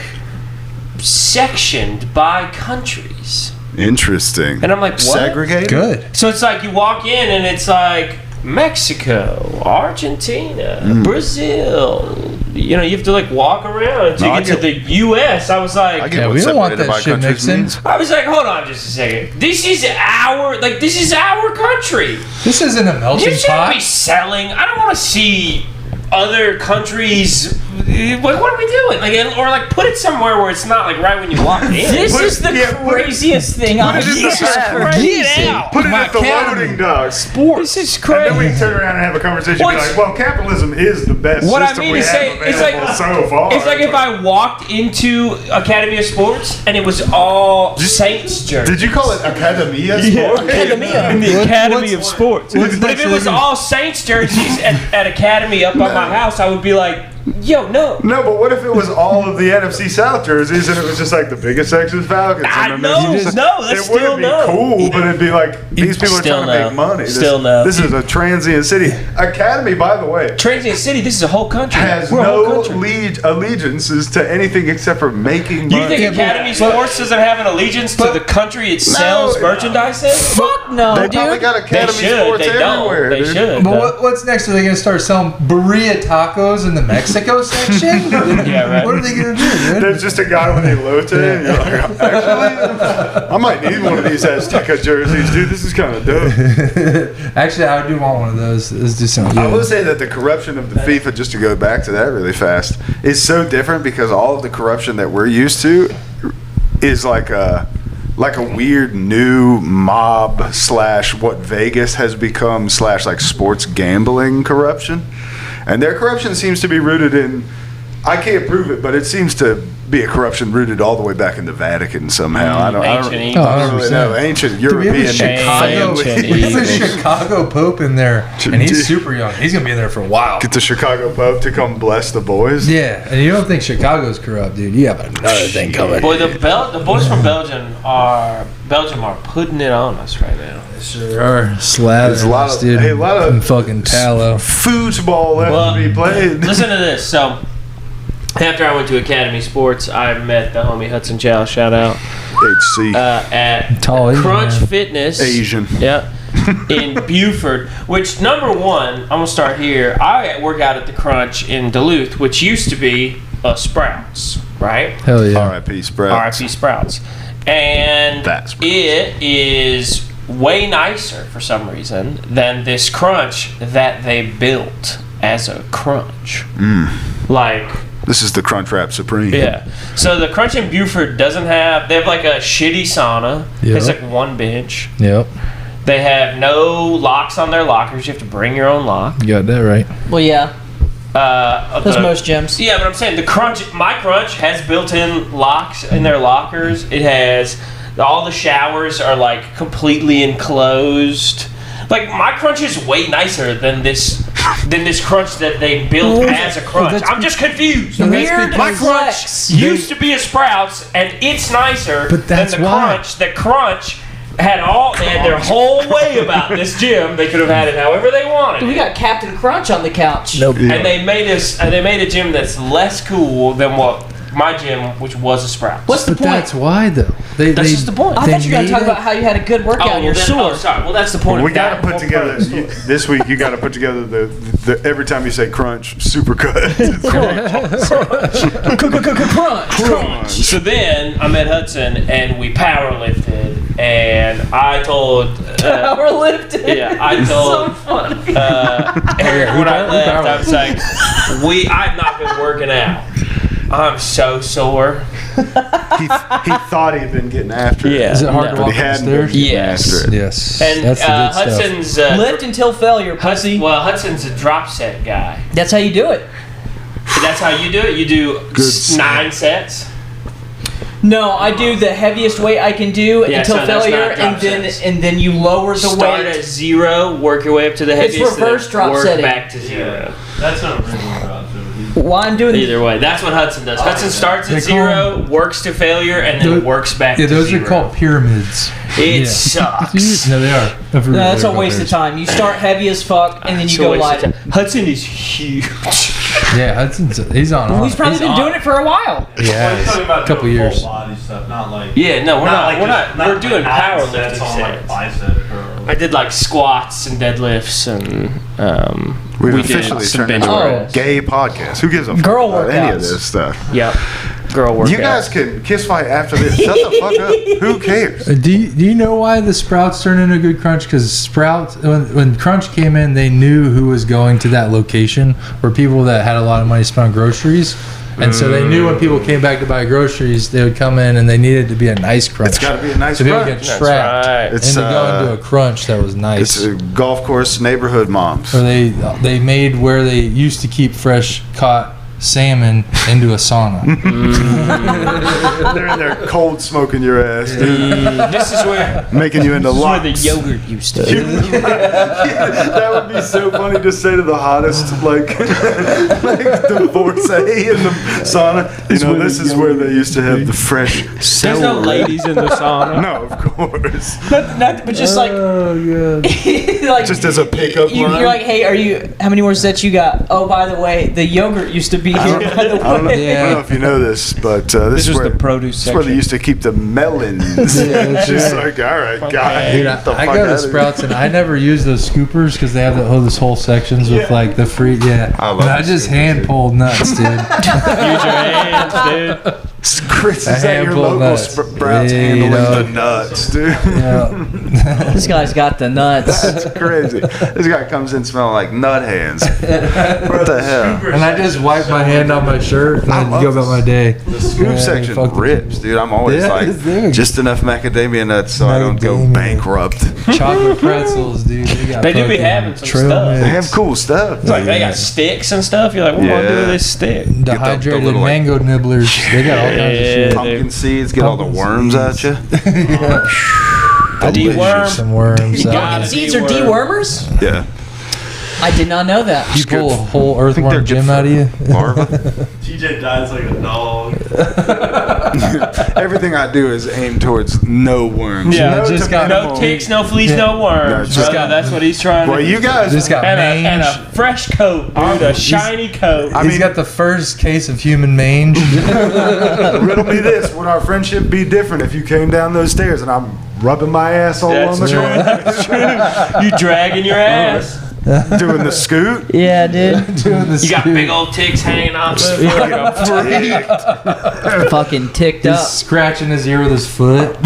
sectioned by countries. Interesting. And I'm like, what? Segregated? Good. So it's like you walk in and it's like Mexico, Argentina, Brazil. You know, you have to like walk around until No, I you get to the U.S. I was I like, get Yeah, what we don't want separated that by shit countries mixed in. means. I was like, hold on just a second. This is our country. This isn't a melting You shouldn't pot. be selling. I don't want to see other countries. Like, what are we doing? Like, or like, put it somewhere where it's not like right when you walk in. This Put is it- the yeah, put it- craziest thing I've it in the ever back. seen. Put it My at the academy. loading dock. Sports. This is And then we crazy. can turn around and have a conversation and be What's- like, well, capitalism is the best What I system mean we to have say, it's like- available so far. It's like if I walked into Academy of Sports and it was all Saints jerseys. Did you call it Academia Sport? Academia. In the What- Academy what's- of Sports. what's But if it was next? all Saints jerseys at Academy up on my house, I would be like, yo, no. No, but what if it was all of the NFC South jerseys and it was just like the biggest section Falcons? I and then know, there's just- no, that's it still wouldn't be no. cool, but it'd be like these people are Still trying to no. make money. Still no. This is a transient city. Academy, by the way, Transient City, this is a whole country. has We're a whole no country. allegiances to anything except for making You money. think Academy Sports doesn't have an allegiance to the country it sells merchandise in? Fuck no, They dude. probably got They Academy should. Sports They everywhere. don't. They dude. should. But what's next? Are they going to start selling burrito tacos in the Mexican Mexico section? Yeah, right. What are they gonna do, dude? There's just a guy with elote, and you're like, actually, I might need one of these Azteca jerseys, dude. This is kind of dope. Actually, I do want one of those. Let's do something. I will say that the corruption of the FIFA, just to go back to that really fast, is so different because all of the corruption that we're used to is like a weird new mob / what Vegas has become / like sports gambling corruption. And their corruption seems to be rooted in, I can't prove it, but it seems to be a corruption rooted all the way back in the Vatican somehow. I don't really know. Ancient European. We have a Chicago Pope in there, and he's super young. He's gonna be in there for a while. Get the Chicago Pope to come bless the boys. Yeah, and you don't think Chicago's corrupt, dude? You have another thing coming. Boy, the boys from Belgium are putting it on us right now. Sure are slathering us, dude. A lot of fucking tallow. Foosball left to be played. Listen to this. So, after I went to Academy Sports, I met the homie Hudson Chow, shout out, HC. at Tall Crunch Asian man. Fitness. Asian. Yeah. In Buford, which number one, I'm going to start here. I work out at the Crunch in Duluth, which used to be a Sprouts, right? Hell yeah. R.I.P. Sprouts. R.I.P. Sprouts. And That's Sprouts. it is way nicer for some reason than this Crunch that they built as a Crunch. Like, This is the Crunch Wrap Supreme. yeah. So the Crunch in Buford they have like a shitty sauna. Yep. It's like one bench. Yep. They have no locks on their lockers. You have to bring your own lock. You got that right. Well, yeah. That's The- most gyms. Yeah, but I'm saying my Crunch has built-in locks in their lockers. It has all the showers are like completely enclosed. Like my Crunch is way nicer than this Crunch that they built as a Crunch. I'm just confused. Weird My Crunch flex. used to be a Sprouts, and it's nicer But that's than the why. Crunch. The Crunch they had their whole way about this gym. They could have had it however they wanted. We got Captain Crunch on the couch. Nope. And they made a gym that's less cool than what my gym, which was a Sprouts. What's the But point? that's why, though. That's just the point. I they thought you were going made to talk it- about how you had a good workout and you're sore. sorry. Well, that's the point. We of got to that. put together this week. You got to put together the every time you say crunch, supercut. Crunch. So then I met Hudson and we power lifted, and I told. Power lifted. Yeah, I told. So funny. And when I left, I was like, I've not been working out. I'm so sore. he thought he'd been getting after it. Yeah. Is it hard No. to But walk he up the hadn't been stairs? getting Yes. after it. Yes. And That's the good stuff. Hudson's Lift until failure, pussy. Hudson's a drop set guy. That's how you do it. That's how you do it. You do Good 9 sets. No, I do the heaviest weight I can do Yeah, until so that's failure, not drop and then sets. and then you lower the Start weight. at 0, work your way up to the It's heaviest. reverse and then drop work setting. back to 0. That's not a real drop. While I'm doing Either way, that's what Hudson does. Hudson starts They at call 0, works to failure, and then Those- works back Yeah, to those 0. are called pyramids. It Yeah. sucks. No, they are. No, that's a waste of time. You start heavy as fuck, and then you It's a go waste of light. time. Hudson is huge. Yeah, Hudson's he's on. He's probably been doing it for a while. Yeah, He's talking about a couple doing years. full body stuff, not like Yeah, no, we're not. We're just doing like powerlifting sets on like sets. bicep curls. I did like squats and deadlifts, and We've we did officially some turned bench into a press. gay podcast. Who gives a fuck Girl about any of workouts. this stuff? Yep. Girl workout. You guys can kiss fight after this. Shut the fuck up. Who cares? Do you know why the Sprouts turned into a good Crunch? Because Sprouts, when Crunch came in, they knew who was going to that location, were people that had a lot of money spent on groceries. And so they knew when people came back to buy groceries, they would come in and they needed to be a nice Crunch. It's got to be a nice So people crunch. get That's trapped right. It's, and to go into a Crunch that was nice. It's a golf course neighborhood moms. Or they made where they used to keep fresh caught salmon into a sauna. They're in there cold smoking your ass, dude. This is where Making you into where the lots. yogurt used to be. That would be so funny to say to the hottest, like divorcee in the sauna. You know, this is where they used to have the fresh There's celery. no ladies in the sauna. No, of course. Not, but just like, Oh, God. like Just as a pickup line. you're like, hey, how many more sets you got? Oh, by the way, the yogurt used to be be here. By the I don't know, way. I don't know if you know this, but this is was where the produce this is where they section. used to keep the melons. that's It's just right. like, all right, guy. Dude, get the I fuck go to outta here. Sprouts and I never use those scoopers because they have this whole sections with like the free. Yeah, I love and I the just scoopers, hand dude. pulled nuts, dude. Use your hands, dude. Chris is A at your handful of local nuts. Sprouts Hey, handling dog. the nuts, dude. Yeah. This guy's got the nuts. It's crazy. This guy comes in smelling like nut hands. What the hell? And I just wipe my hand on my shirt and I go about my day. The scoop Yeah, section fuck the- rips, dude. I'm always Yeah, like, dude. just enough macadamia nuts so I don't go Macadamia. bankrupt. Chocolate pretzels, dude. They do be fucking having some trail stuff. mix. They have cool stuff. It's like they got sticks and stuff. You're like, what do I do with this stick? the Dehydrated little, like- mango nibblers. They got all kinds of shit. Pumpkin seeds, get all the Pumpkin worms seeds. at you. Deworm. Some worms. You out. gotta Seeds are deworm. dewormers? Yeah. I did not know that. You pull a whole they're earthworm good gem for out of you. Larva. TJ dies like a dog. Everything I do is aimed towards no worms. Yeah, no just got- No ticks, no fleas, no worms. No, just brother. That's what he's trying Well, to do. you guys. Just got mange. And a fresh coat, dude. A shiny coat. I He's mean- got the first case of human mange. riddle me this: would our friendship be different if you came down those stairs and I'm rubbing my ass all That's on the true. ground, You dragging your ass. doing the scoot? Yeah, dude. Doing the You got scoop. big old ticks hanging off of Fucking ticked He's up. scratching his ear with his foot.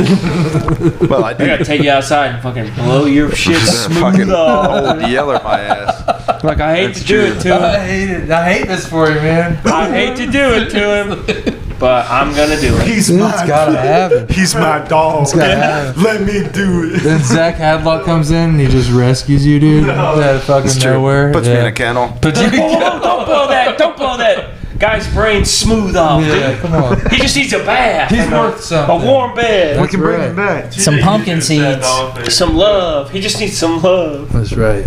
Well, I I do. gotta take you outside and fucking blow your shit smooth Fucking off. old yeller my ass. Like, I hate That's to do true. it to him. I hate it. I hate this for you, man. I hate to do it to him, but I'm gonna do it. He's It's my. gotta happen. He's my dog. gotta happen. Let me do it. Then Zach Hadlock comes in and he just rescues you, dude. Out of fucking It's true. nowhere. Puts me Yeah. in a kennel. But you, Oh, don't blow that! Don't blow that guy's brain smooth off, yeah, dude. come on. He just needs a bath. He's and worth a something. warm bed. We can bring right. him back. Some pumpkin seeds. Some love. He just needs some love. That's right.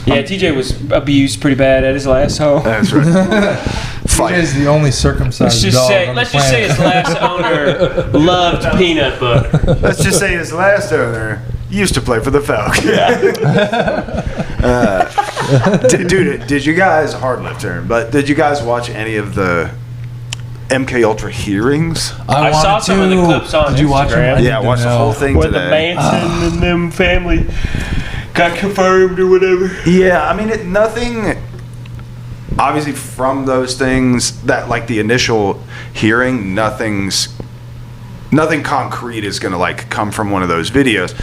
Yeah, TJ was abused pretty bad at his last home. That's right. He Fight. is the only circumcised dog on the Let's just say planet. his last owner loved peanut butter. Let's just say his last owner used to play for the Falcons. Dude, did you guys, hard left turn, but did you guys watch any of the MK Ultra hearings? I saw wanted some of the to. clips on Did you watch Instagram. them? I Yeah, I need to watched the know. whole thing Where the today. Manson and them family got confirmed or whatever. Yeah, I mean, nothing. Obviously, from those things that, like the initial hearing, nothing concrete is going to like come from one of those videos.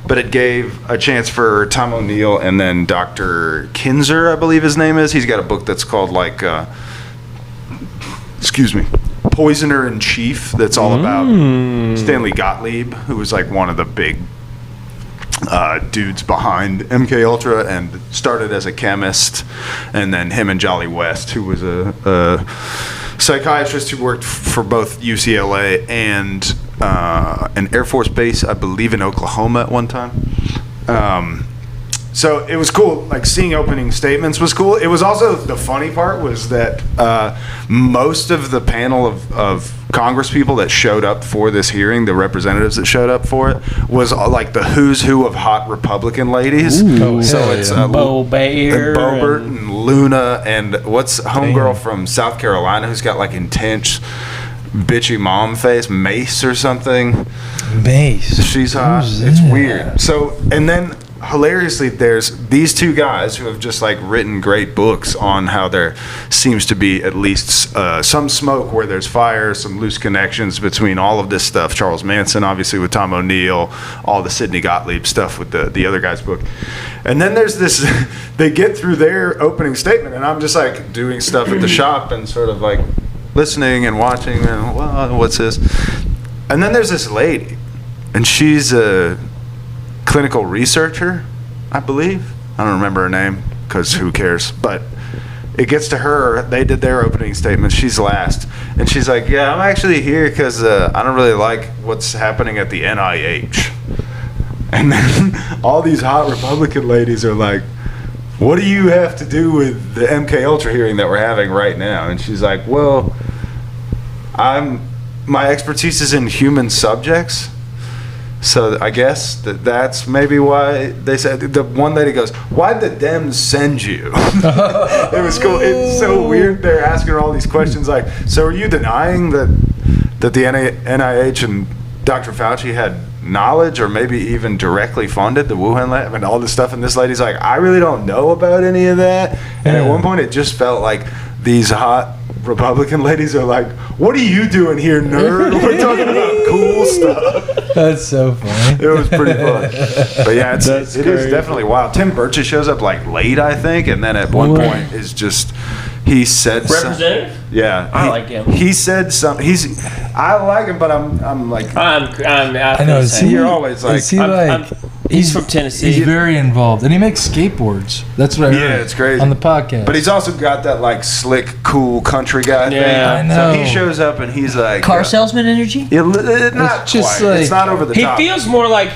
But it gave a chance for Tom O'Neill and then Dr. Kinzer, I believe his name is. He's got a book that's called like, Poisoner in Chief. That's all about Stanley Gottlieb, who was like one of the big dudes behind MK Ultra and started as a chemist, and then him and Jolly West, who was a psychiatrist who worked for both UCLA and an Air Force base, I believe, in Oklahoma at one time. So it was cool. Like seeing opening statements was cool. It was also, the funny part was that most of the panel of Congress people that showed up for this hearing, the representatives that showed up for it, was like the who's who of hot Republican ladies. Oh, So hell it's yeah. Bo Bear. and Boebert and Luna and what's homegirl from South Carolina who's got like intense bitchy mom face, Mace or something. Mace. She's hot. Who's It's that? weird. So, and then hilariously, there's these two guys who have just like written great books on how there seems to be at least some smoke where there's fire, some loose connections between all of this stuff. Charles Manson, obviously, with Tom O'Neill, all the Sidney Gottlieb stuff with the other guy's book. And then there's this, they get through their opening statement, and I'm just like doing stuff at the shop and sort of like listening and watching, and well, what's this? And then there's this lady, and she's a clinical researcher, I believe. I don't remember her name because who cares? But it gets to her. They did their opening statement. She's last, and she's like, "Yeah, I'm actually here because I don't really like what's happening at the NIH." And then all these hot Republican ladies are like, "What do you have to do with the MK Ultra hearing that we're having right now?" And she's like, "Well, my expertise is in human subjects." So I guess that's maybe why they said. The one lady goes, "Why'd the Dems send you?" It was cool. It's so weird. They're asking her all these questions like, "So are you denying that the NIH and Dr. Fauci had knowledge or maybe even directly funded the Wuhan lab and all this stuff?" And this lady's like, "I really don't know about any of that." And at one point, it just felt like these hot Republican ladies are like, "What are you doing here, nerd? We're talking about cool stuff." That's so funny. It was pretty fun. But yeah, it is definitely wild. Tim Burchett shows up like late, I think, and then at one point is just he said Representative? Yeah, I like him. He said something. I like him, but I'm like I know. you're always like he's from Tennessee. He's very involved, and he makes skateboards. That's what I heard. Yeah, it's crazy on the podcast. But he's also got that like slick, cool country guy thing. I know. So he shows up and he's like Car salesman energy? Not It's just quite. like- It's not over the He top. feels more like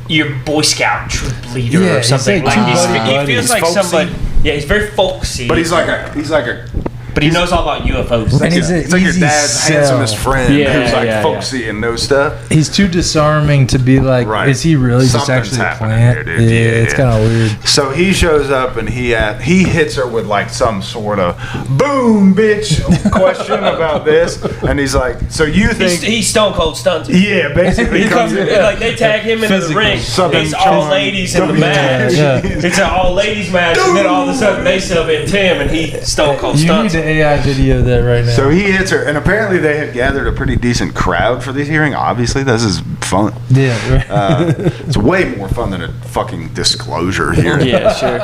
your Boy Scout troop leader Yeah, or he's something. like Like two he buddies. feels like Folksy. somebody. Yeah, he's very folksy. But he's like a. But he knows all about UFOs. And he's It's like your easy dad's sell. handsomest friend Yeah, who's like yeah, folksy and knows stuff. He's too disarming to be like, Right. is he really just Something's actually a happening plant? here, dude. Yeah, Yeah, it's yeah. kind of weird. So he shows up and he hits her with like some sort of boom, bitch question about this, and he's like, "So you think?" He's stone cold stunts. Yeah, basically. He comes in, like they tag him into the Physical. ring. Southern It's all charm. ladies in the match. Yeah. It's an all ladies match, and then all of a sudden they sub in Tim, and he stone cold You need stunts. to AI video that right now. So he hits her, and apparently they had gathered a pretty decent crowd for this hearing. Obviously, this is fun. yeah, right. It's way more fun than a fucking disclosure hearing. Yeah, sure.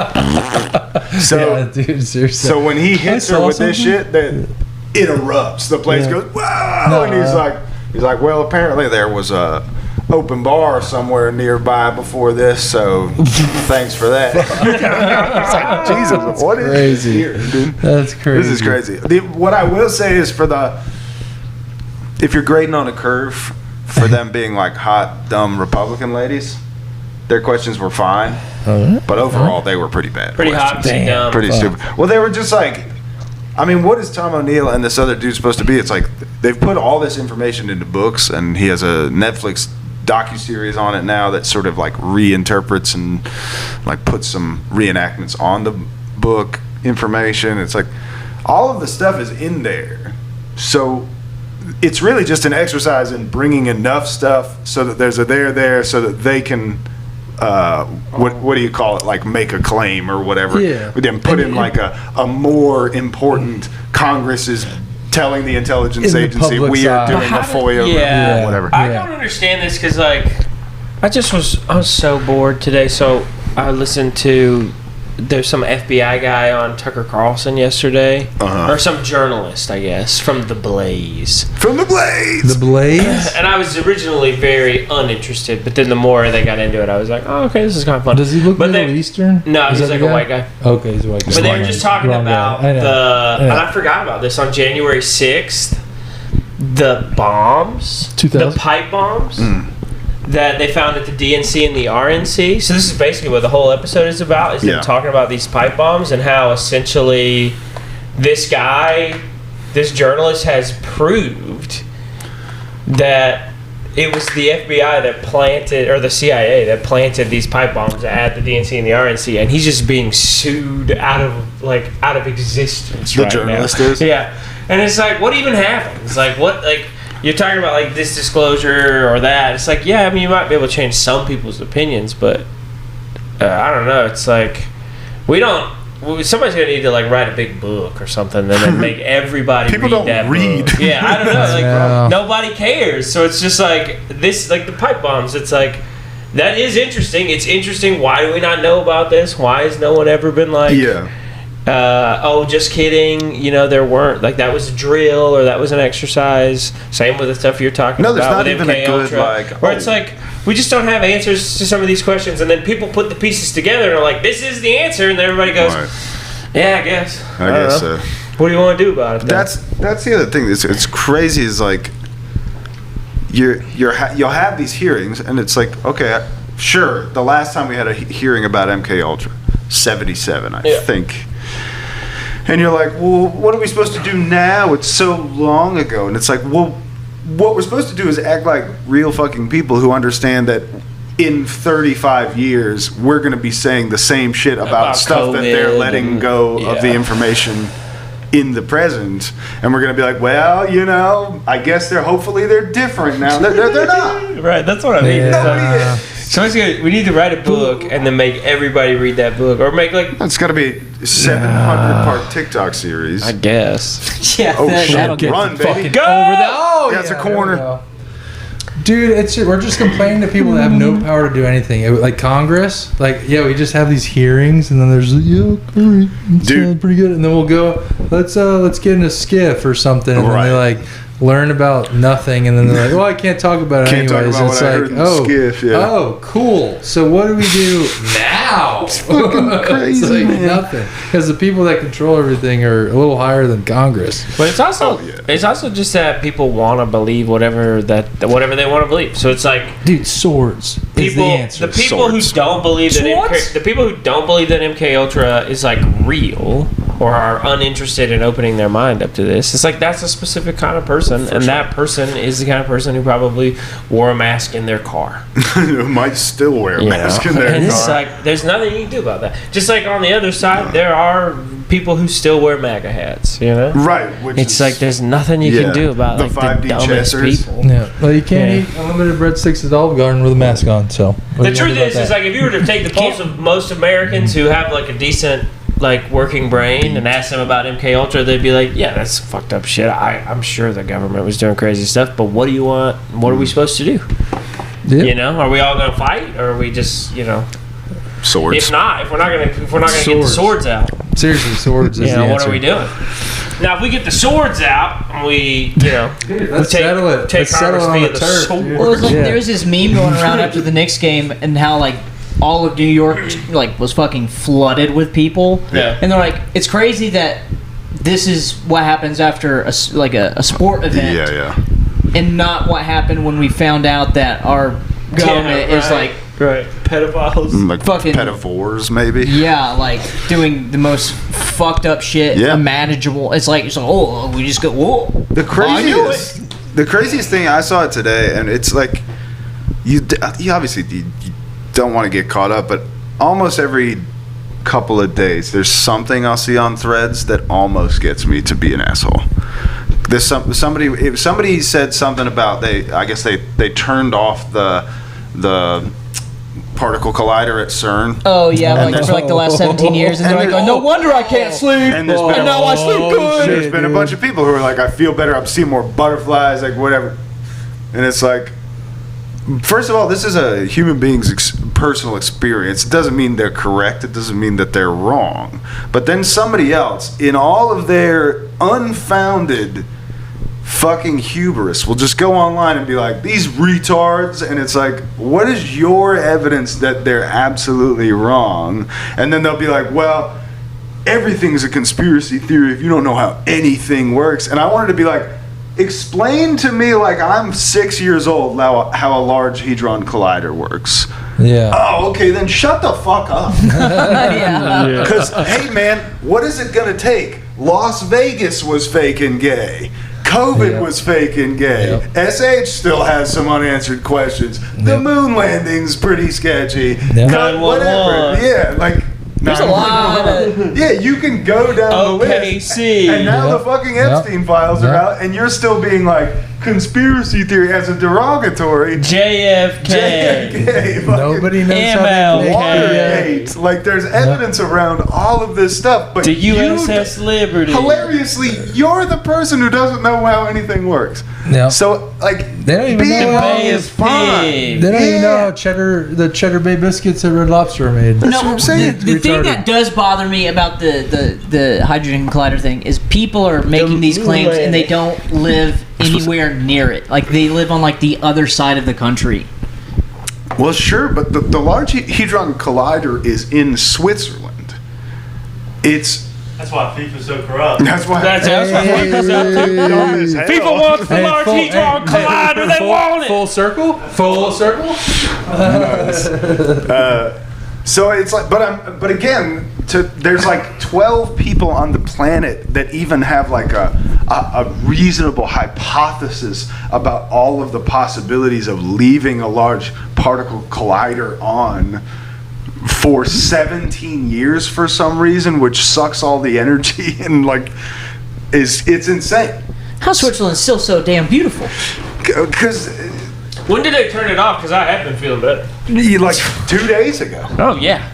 So, yeah, dude, seriously. so when he hits her saw with this something. shit, that it erupts. The place Yeah. goes, "Whoa!" And he's like, "Well, apparently there was a open bar somewhere nearby before this, so thanks for that." It's like, Jesus, what is crazy. here, dude? That's crazy. This is crazy. What I will say is if you're grading on a curve for them being like hot, dumb Republican ladies, their questions were fine, but overall they were pretty bad. Pretty hot, questions. pretty dumb. Pretty stupid. Well, they were just like, I mean, what is Tom O'Neill and this other dude supposed to be? It's like they've put all this information into books, and he has a Netflix docuseries on it now that sort of like reinterprets and like puts some reenactments on the book information. It's like all of the stuff is in there, so it's really just an exercise in bringing enough stuff so that there's a there so that they can what do you call it, like make a claim or whatever. Yeah. Then put in like a more important Congress is telling the intelligence In the agency public's we are eye. doing a FOIA Yeah. or whatever. I Yeah. don't understand this because like I was so bored today, so I listened to there's some FBI guy on Tucker Carlson yesterday, or some journalist, I guess, from The Blaze. From the Blaze. The Blaze? And I was originally very uninterested, but then the more they got into it, I was like, oh, okay, this is kind of fun. Does he look But Middle they- Eastern? No, Is he's that like the a white guy. Okay, he's a white guy. But they were just talking Wrong guy. about I know. and I forgot about this, on January 6th, the bombs, 2000? the pipe bombs that they found at the DNC and the RNC. So this is basically what the whole episode is about, is them Yeah. talking about these pipe bombs and how essentially this journalist has proved that it was the FBI that planted, or the CIA that planted these pipe bombs at the DNC and the RNC, and he's just being sued out of existence. The right journalist now. is? Yeah, and it's like, what even happens? Like, what, like, you're talking about like this disclosure or that. It's like, yeah, I mean, you might be able to change some people's opinions, but I don't know. It's like somebody's gonna need to like write a big book or something and then make everybody People read don't that read. book. Yeah, I don't know. Like Yeah. nobody cares. So it's just like this, like the pipe bombs. It's like that is interesting. It's interesting. Why do we not know about this? Why has no one ever been like, Yeah. oh, just kidding. You know, there weren't, like, that was a drill or that was an exercise. Same with the stuff you're talking No, there's about not with even a MK good, Ultra, like, where it's like, we just don't have answers to some of these questions, and then people put the pieces together and are like, this is the answer, and then everybody goes, Right. yeah, I guess. I don't guess know. so. What do you want to do about it then? That's the other thing. It's crazy. Is like you'll have these hearings, and it's like, okay, sure. The last time we had a hearing about MK Ultra, 77, I think. And you're like, well, what are we supposed to do now? It's so long ago. And it's like, well, what we're supposed to do is act like real fucking people who understand that in 35 years we're going to be saying the same shit about stuff that they're letting go of the information in the present, and we're going to be like, well, you know, I guess hopefully they're different now. They're not. Right, that's what I mean. Nobody is. So we need to write a book and then make everybody read that book, or make like It's got to be a 700-part TikTok series. I guess. Yeah, Oh, shit. that'll get Run, baby. Go! Over the, oh, That's a there corner. we go. Dude, we're just complaining to people that have no power to do anything. Like Congress, like, yeah, we just have these hearings, and then there's great, Dude. pretty good, and then we'll go, let's get in a skiff or something, and then they like learn about nothing, and then they're like, well, I can't talk about it Can't talk anyways. about It's what I like, heard in the skiff, yeah. oh, cool. So what do we do now? It's fucking crazy, it's like man. nothing, because the people that control everything are a little higher than Congress. But it's also it's also just that people want to believe whatever they want to believe. So it's like Dude, swords is people, the answer. the people Swords. who don't believe that MK Ultra is like real or are uninterested in opening their mind up to this. It's like that's a specific kind of person, and that person is the kind of person who probably wore a mask in their car. Might still wear a You mask know? in their And it's car. like there's nothing you can do about that. Just like on the other side, there are people who still wear MAGA hats. You know, Right. Which it's is, like there's nothing you can do about the like 5D the dumbest chesters. people. Yeah, well, you can't eat unlimited breadsticks at Olive Garden with a mask on. So The truth is like if you were to take the pulse of most Americans who have like a decent like working brain and ask them about MK Ultra, they'd be like, yeah, that's fucked up shit. I'm sure the government was doing crazy stuff, but what do you want? What are we supposed to do? Yeah. You know, are we all gonna fight, or are we just, you know, Swords. if we're not gonna get the swords out, Seriously, swords is you the know, answer. what are we doing? Now, if we get the swords out, and we, you know, Let's settle it. take Let's settle Congress it on via the the turf, sword. dude. Well, it was like Yeah. there was this meme going around after the Knicks game, and how like all of New York like was fucking flooded with people. Yeah. And they're like, it's crazy that this is what happens after a sport event, Yeah. and not what happened when we found out that our government is like pedophiles. Like Fucking- pedophores, maybe. like doing the most fucked up shit Yeah. imaginable. It's like oh, we just go whoa. The craziest thing, I saw it today, and it's like you obviously you don't want to get caught up, but almost every couple of days there's something I'll see on Threads that almost gets me to be an asshole. There's somebody said something about they turned off the particle collider at CERN. Oh yeah, like for like the last 17 years, and they're like, oh, no wonder I can't sleep, And there's been now I sleep good. There's been a bunch of people who are like, I feel better, I'm seeing more butterflies, like whatever. And it's like, first of all, this is a human being's personal experience. It doesn't mean they're correct. It doesn't mean that they're wrong. But then somebody else, in all of their unfounded fucking hubris, will just go online and be like, these retards. And it's like, what is your evidence that they're absolutely wrong? And then they'll be like, well, everything's a conspiracy theory if you don't know how anything works. And I wanted to be like, explain to me, like I'm 6 years old, how a large hadron collider works. Yeah. Oh, okay, then shut the fuck up. Yeah. Because, hey man, what is it going to take? Las Vegas was fake and gay. COVID was fake and gay. SH still has some unanswered questions. The moon landing's pretty sketchy. Whatever. Yeah, like... There's a lot of... Yeah, you can go down the list. And now the fucking Epstein files are out, and you're still being like, conspiracy theory as a derogatory. JFK. Nobody knows MLK. Watergate. Like, there's evidence around all of this stuff. But The USS Liberty. hilariously, you're the person who doesn't know how anything works. Yeah. So, like, They don't even being know wrong Bay is of fine. Pigs. They don't even know how the Cheddar Bay biscuits at Red Lobster are made. That's what I'm saying. The thing that does bother me about the hydrogen collider thing is people are making these claims and they don't live anywhere near it. Like they live on like the other side of the country. Well, sure, but the Large Hadron Collider is in Switzerland. That's why FIFA's so corrupt. That's why. That's what FIFA's up to. Dumb as hell. FIFA wants the Hey, large full- hadron hey, collider. They want it. Full circle? Full circle? So it's like, but again, there's like 12 people on the planet that even have like a reasonable hypothesis about all of the possibilities of leaving a large particle collider on for 17 years for some reason, which sucks all the energy and like it's insane. How Switzerland's still so damn beautiful. Because When did they turn it off? Because I have been feeling better. like 2 days ago. Oh, yeah.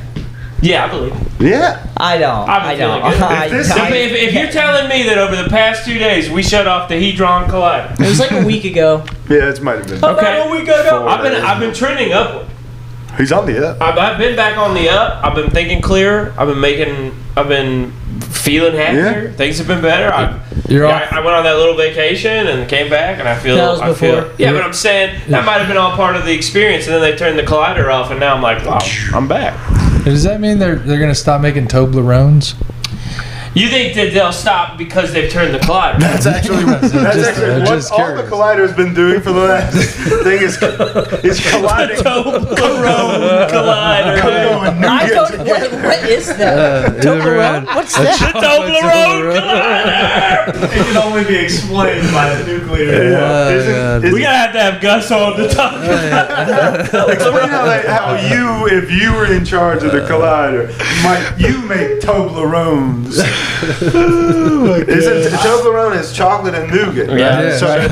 Yeah, I believe it. Yeah. I don't. I've been feeling good. If you're telling me that over the past 2 days we shut off the Hedron Collider. It was like a week ago. Yeah, it might have been. Okay. A week ago. I've been trending upward. He's on the up. I've been back on the up. I've been thinking clearer. I've been feeling happier. Yeah. Things have been better. I went on that little vacation and came back, and I feel. That was before. Yeah, but I'm saying that might have been all part of the experience, and then they turned the collider off, and now I'm like, wow, I'm back. Does that mean they're going to stop making Toblerones? You think that they'll stop because they've turned the collider? That's actually what all the collider's been doing for the last thing is colliding. Toblerone collider. What is that? Toblerone? What's that? The Toblerone collider. It can only be explained by the nuclear. We gotta have Gus on to talk about Explain how you, if you were in charge of the collider, you make Toblerones. Isn't Toblerone is chocolate and nougat? Yeah. So You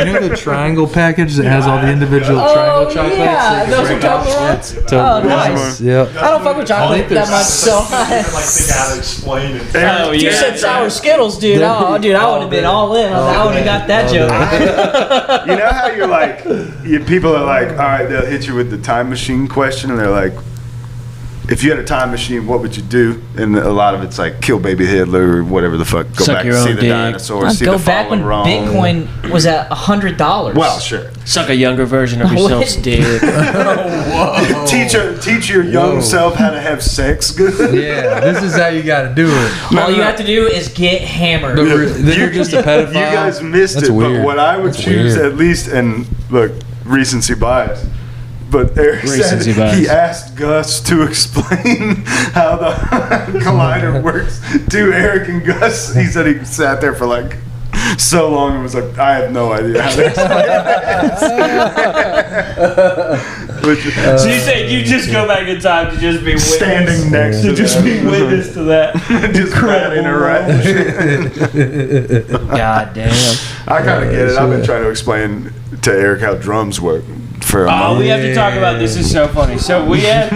know the triangle package that has all the individual triangle chocolates? Yeah, those are Toblerones. Oh, nice. Yeah. I don't fuck with chocolate that much, so. Think how to explain it. Oh, You said sour Skittles, dude. Oh, dude, I would have been all in. I would have got that joke. You know how you're like, people are like, all right, they'll hit you with the time machine question, and they're like, if you had a time machine, what would you do? And a lot of it's like kill baby Hitler or whatever the fuck. Go Suck back your and see own the dick. dinosaurs, I'd see go the back when fallen Rome. Bitcoin was at $100. Well, sure. Suck a younger version of yourself's dick. Teach your young self how to have sex good. Yeah, this is how you got to do it. All you have to do is get hammered. Then you're just a pedophile. You guys missed That's it, weird. but what I would That's choose weird. at least, and look, recency bias. But Eric Recency said bias. he asked Gus to explain how the collider works to Eric and Gus. He said he sat there for like so long and was like, I have no idea how to explain this. So you say you just go back in time to just be witness, Standing next to just them. be witness to that. Just crowding around. God damn. I kind of get it. I've been trying to explain to Eric how drums work for a Oh, month. we have to talk about this. Is so funny. So we had a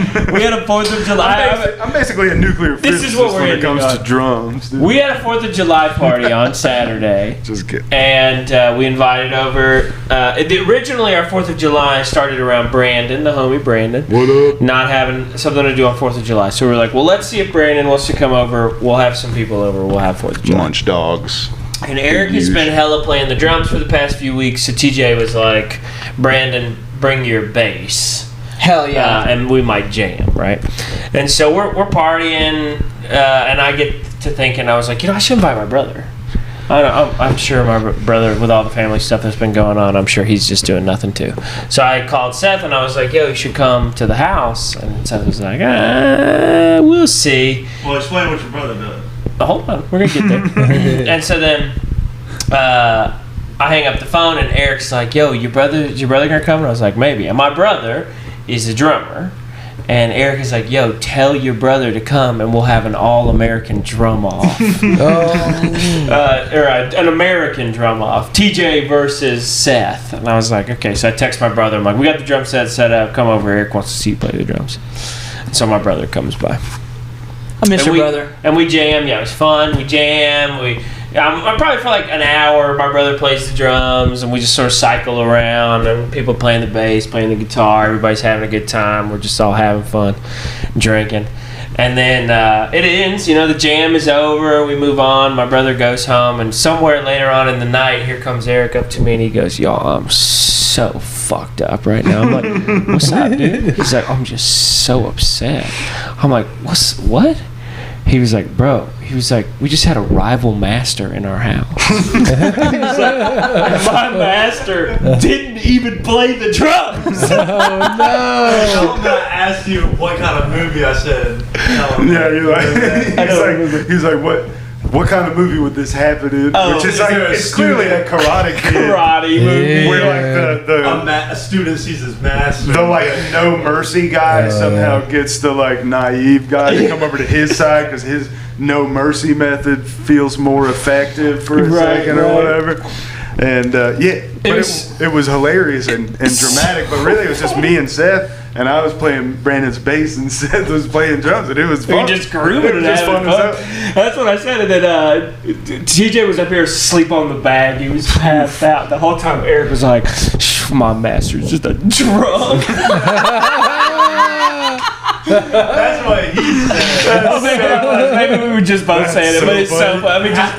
4th of July. I'm basically a nuclear This is physicist what we're when it ending comes on. to drums. Dude. We had a 4th of July party on Saturday. Just kidding. And we invited over. Originally, our 4th of July started around Brandon, the homie Brandon. What up? Not having something to do on 4th of July. So we were like, well, let's see if Brandon wants to come over. We'll have some people over. We'll have 4th of July. Lunch dogs. And Eric has been hella playing the drums for the past few weeks. So TJ was like, Brandon, bring your bass. Hell yeah. And we might jam, right? And so we're partying, and I get to thinking, I was like, I should invite my brother. I'm sure my brother, with all the family stuff that's been going on, I'm sure he's just doing nothing too. So I called Seth and I was like, you should come to the house. And Seth was like, we'll see. Well, explain what your brother does. Hold on, we're going to get there. And so then I hang up the phone and Eric's like, is your brother going to come? And I was like, maybe. And my brother is a drummer. And Eric is like, tell your brother to come and we'll have an all-American drum off. Or an American drum off. TJ versus Seth. And I was like, okay. So I text my brother. I'm like, we got the drum set up. Come over. Eric wants to see you play the drums. And so my brother comes by. I miss your brother. And we jam. Yeah, it was fun. We jam. I'm probably for like an hour. My brother plays the drums, and we just sort of cycle around, and people playing the bass, playing the guitar. Everybody's having a good time. We're just all having fun, drinking. And then it ends. The jam is over. We move on. My brother goes home, and somewhere later on in the night, here comes Eric up to me, and he goes, I'm so fucked up right now. I'm like, what's up, dude? He's like, I'm just so upset. I'm like, what? He was like, bro, he was like, we just had a rival master in our house. He was like, my master didn't even play the drums. I asked you what kind of movie I said. Yeah, you're like, he's like, what kind of movie would this happen in? Oh, which is like, it's clearly a Karate Kid. Karate movie. Where like A student sees his master. the like no mercy guy somehow gets the like naive guy to come over to his side because his no mercy method feels more effective for a second or whatever. And but it was hilarious and dramatic, but really it was just me and Seth, and I was playing Brandon's bass and Seth was playing drums, and it was fun. We just grooving It was and just having fun as fun. hell. That's what I said. And then TJ was up here asleep on the bag. He was passed out the whole time. Eric was like, "My master's just a drunk." That's what he said. Maybe we were just both saying it, but it's so funny. I mean, just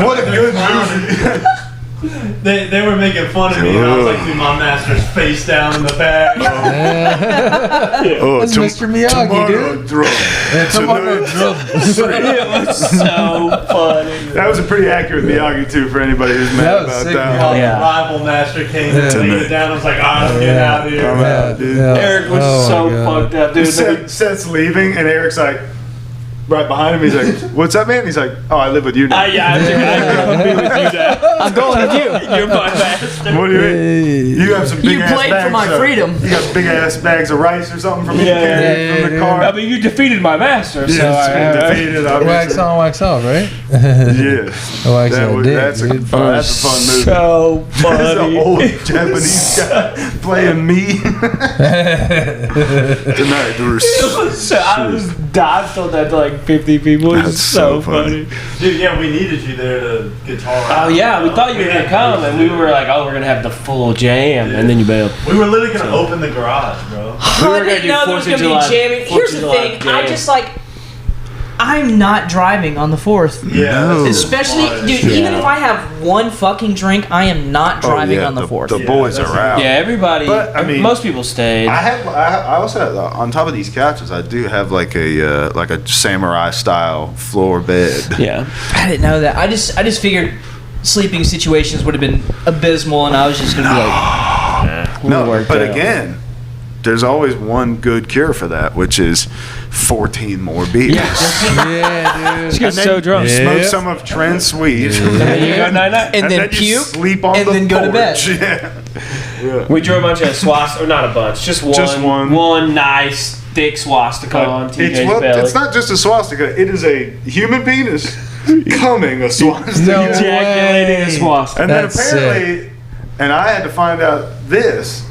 What a good movie. They were making fun of me, and I was like, dude, my master's face down in the bag. That's Mr. Miyagi, dude. Tomorrow drums. it was so funny. That was a pretty accurate Miyagi too for anybody who's That mad was about sick, that. Miyagi. The Yeah. rival master came and laid it down. I was like, I'm getting out of here. I'm out, dude. Eric was so fucked up, dude. Seth's leaving, and Eric's like, right behind him, he's like, "What's up, man?" He's like, "Oh, I live with you now." Yeah, I couldn't be with you now. I'm going with you. You're my master. What do you mean? You have some big You ass played bags for my of- freedom. You got big ass bags of rice or something for me to carry from the car. I mean, you defeated my master, so Yes, defeated, Wax obviously. on, wax off, right? Yeah, Wax That on was- dick, that's a dude. fun movie. so That's an funny. old Japanese guy playing me. Tonight, there was So I was I've told that to like 50 people. It's That's so so funny. funny. Dude, yeah, we needed you there to guitar. Oh yeah, we thought you were gonna come, and we were like, oh, we're gonna have the full jam, and then you bailed. We were literally gonna open the garage, bro. We were I gonna didn't do know there 4th was of going to July- be jamming. 4th Here's of the July thing. jam. I just like, I'm not driving on the 4th. Yeah. No. Especially, dude, even if I have one fucking drink, I am not driving on the 4th. The boys that's are out. Yeah, everybody. But, I mean, most people stayed. I also have, on top of these couches, I do have like a samurai style floor bed. Yeah. I didn't know that. I just figured sleeping situations would have been abysmal, and I was just going to be like, No, worked but out. again, there's always one good cure for that, which is 14 more beers. Yeah, dude. Just get so drunk. Yeah. Smoke some of Trent's weed. And then you go night-night. and then you puke, sleep on and the then go to bed. porch. Yeah. We drew a bunch of swastikas, or not a bunch, just one. Just one. One nice thick swastika on TJ's belly. It's not just a swastika. It is a human penis coming a swastika. No. Ejaculating a swastika. And then That's apparently, and I had to find out this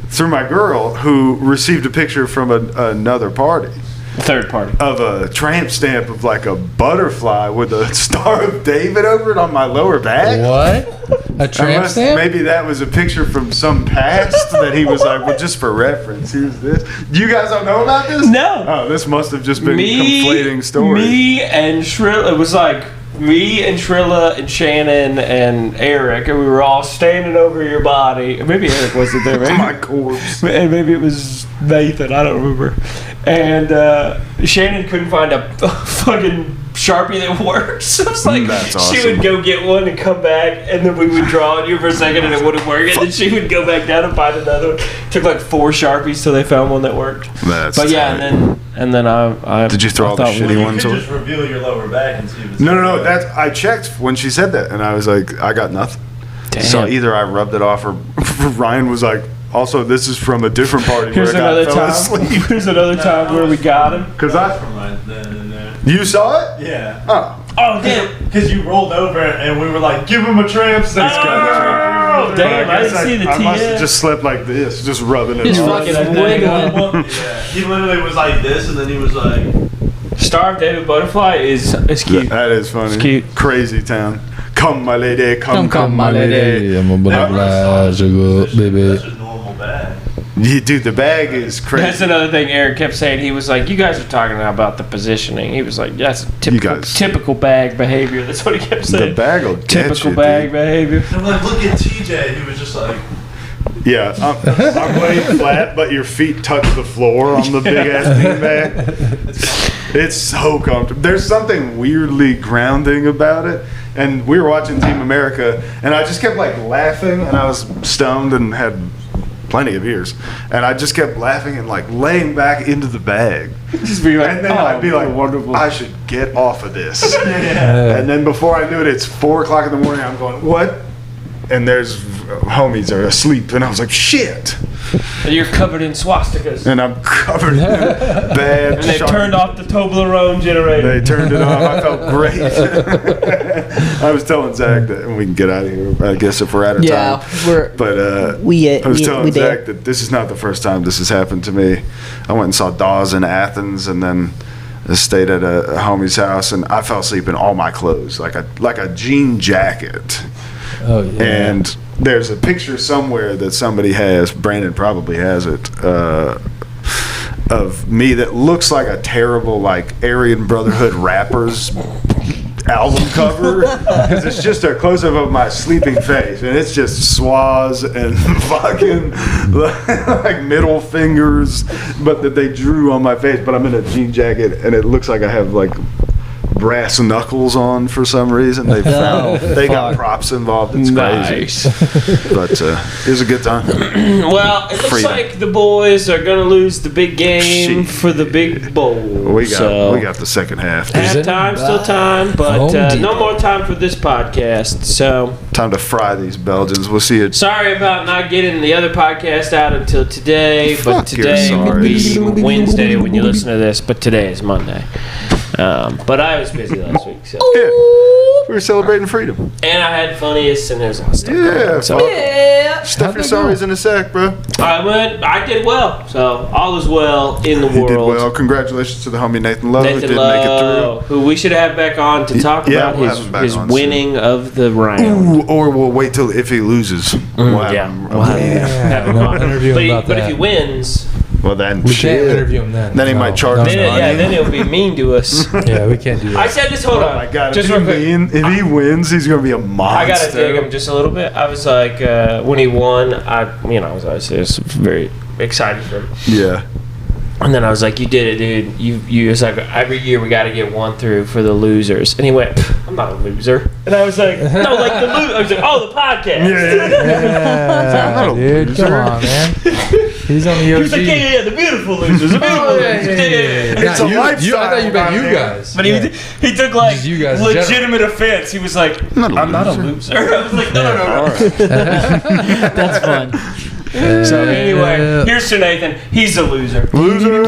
through my girl who received a picture from another party Third party. of a tramp stamp of like a butterfly with a Star of David over it on my lower back. What? A tramp Unless stamp? maybe that was a picture from some past that he was like, well, just for reference, here's this. You guys don't know about this? No. Oh, this must have just been conflating stories. Me and Shrilla, it was like me and Shrilla and Shannon and Eric, and we were all standing over your body. Maybe Eric wasn't there, maybe. My corpse. And maybe it was Nathan, I don't remember. And Shannon couldn't find a fucking Sharpie that worked. So it's like That's she awesome. would go get one and come back, and then we would draw on you for a second and it wouldn't work, and then she would go back down and find another one. Took like 4 Sharpies till they found one that worked. That's But yeah, tight. and then I Did you throw all the thought- shitty You ones could away? just reveal your lower back and see if it's No. That's I checked when she said that, and I was like, I got nothing. Damn. So either I rubbed it off, or Ryan was like, also, this is from a different party Here's where a another guy fell time. asleep. Here's another time where we got him. Because from right then and there. you saw it? Yeah. Oh, Oh damn! Because you rolled over and we were like, give him a tramp stamp. Oh, damn! I guess didn't see the I must have TS. just slept like this, just rubbing it Just off. fucking Fucking wiggling. Yeah. He literally was like this, and then he was like, Star of David Butterfly is cute. That is funny. It's cute. Crazy town. Come, my lady. Come, My lady, I'm a butterfly, sugar, baby. that's just normal bag. Yeah, dude, the bag is crazy. That's another thing Eric kept saying. He was like, "You guys are talking about the positioning." He was like, "That's typical, guys- typical bag behavior." That's what he kept The saying. bag will get Typical you, bag dude. behavior. I'm like, look at TJ. He was just like, Yeah, I'm laying flat, but your feet touch the floor on the big ass beanbag. It's so comfortable. There's something weirdly grounding about it. And we were watching Team America, and I just kept like laughing, and I was stoned and had plenty of beers, and I just kept laughing and like laying back into the bag. Just be like, And then I'd be like, wonderful. I should get off of this. And then before I knew it, it's 4 o'clock in the morning. I'm going, what? And there's homies are asleep, and I was like, shit. And you're covered in swastikas. And I'm covered in bad. And they turned off the Toblerone generator. They turned it off. I felt great. I was telling Zach that we can get out of here, I guess, if we're out of time. But I was telling Zach that this is not the first time this has happened to me. I went and saw Dawes in Athens, and then I stayed at a homie's house, and I fell asleep in all my clothes, like a jean jacket. Oh yeah. And there's a picture somewhere that somebody has, Brandon probably has it, of me that looks like a terrible like Aryan Brotherhood rappers album cover, because it's just a close-up of my sleeping face, and it's just swaz and fucking like middle fingers, but that they drew on my face. But I'm in a jean jacket, and it looks like I have like brass knuckles on for some reason. They got props involved. It's crazy. But it was a good time. Well, it looks like the boys are going to lose the big game for the big bowl. We got the second half. Halftime, still time, but no more time for this podcast. So time to fry these Belgians. We'll see you. Sorry about not getting the other podcast out until today, but today will be Wednesday when you listen to this, but today is Monday. But I was busy last week, so yeah, we were celebrating freedom, and I had funniest, and there's a lot of stuff. Yeah, so. Stuff your sorries in a sack, bro. I did well, so all is well in the world. You did well. Congratulations to the homie Nathan Lowe, who did make it through. Who we should have back on to talk about his winning of the round. Ooh, or we'll wait till if he loses. We'll have him on. But if he wins. Well, then we can't interview him then. Then he might charge us money. Then he'll be mean to us. Yeah, we can't do that. I said this. Hold on. Oh my God! Just if he wins, he's gonna be a monster. I gotta dig him just a little bit. I was like, when he won, I was very excited for him. Yeah. And then I was like, "You did it, dude. You." It's like every year we got to get one through for the losers. And he went, "I'm not a loser." And I was like, "No, like the loser." I was like, "Oh, the podcast." Yeah, dude, come on, man. He's on the OG. He was like, "Yeah, the beautiful losers, the beautiful losers." It's a lifestyle. I thought you meant you guys. But he took like legitimate offense. He was like, "I'm not a loser." I was like, "No." That's fun. So anyway, here's to Nathan. He's a loser. Loser.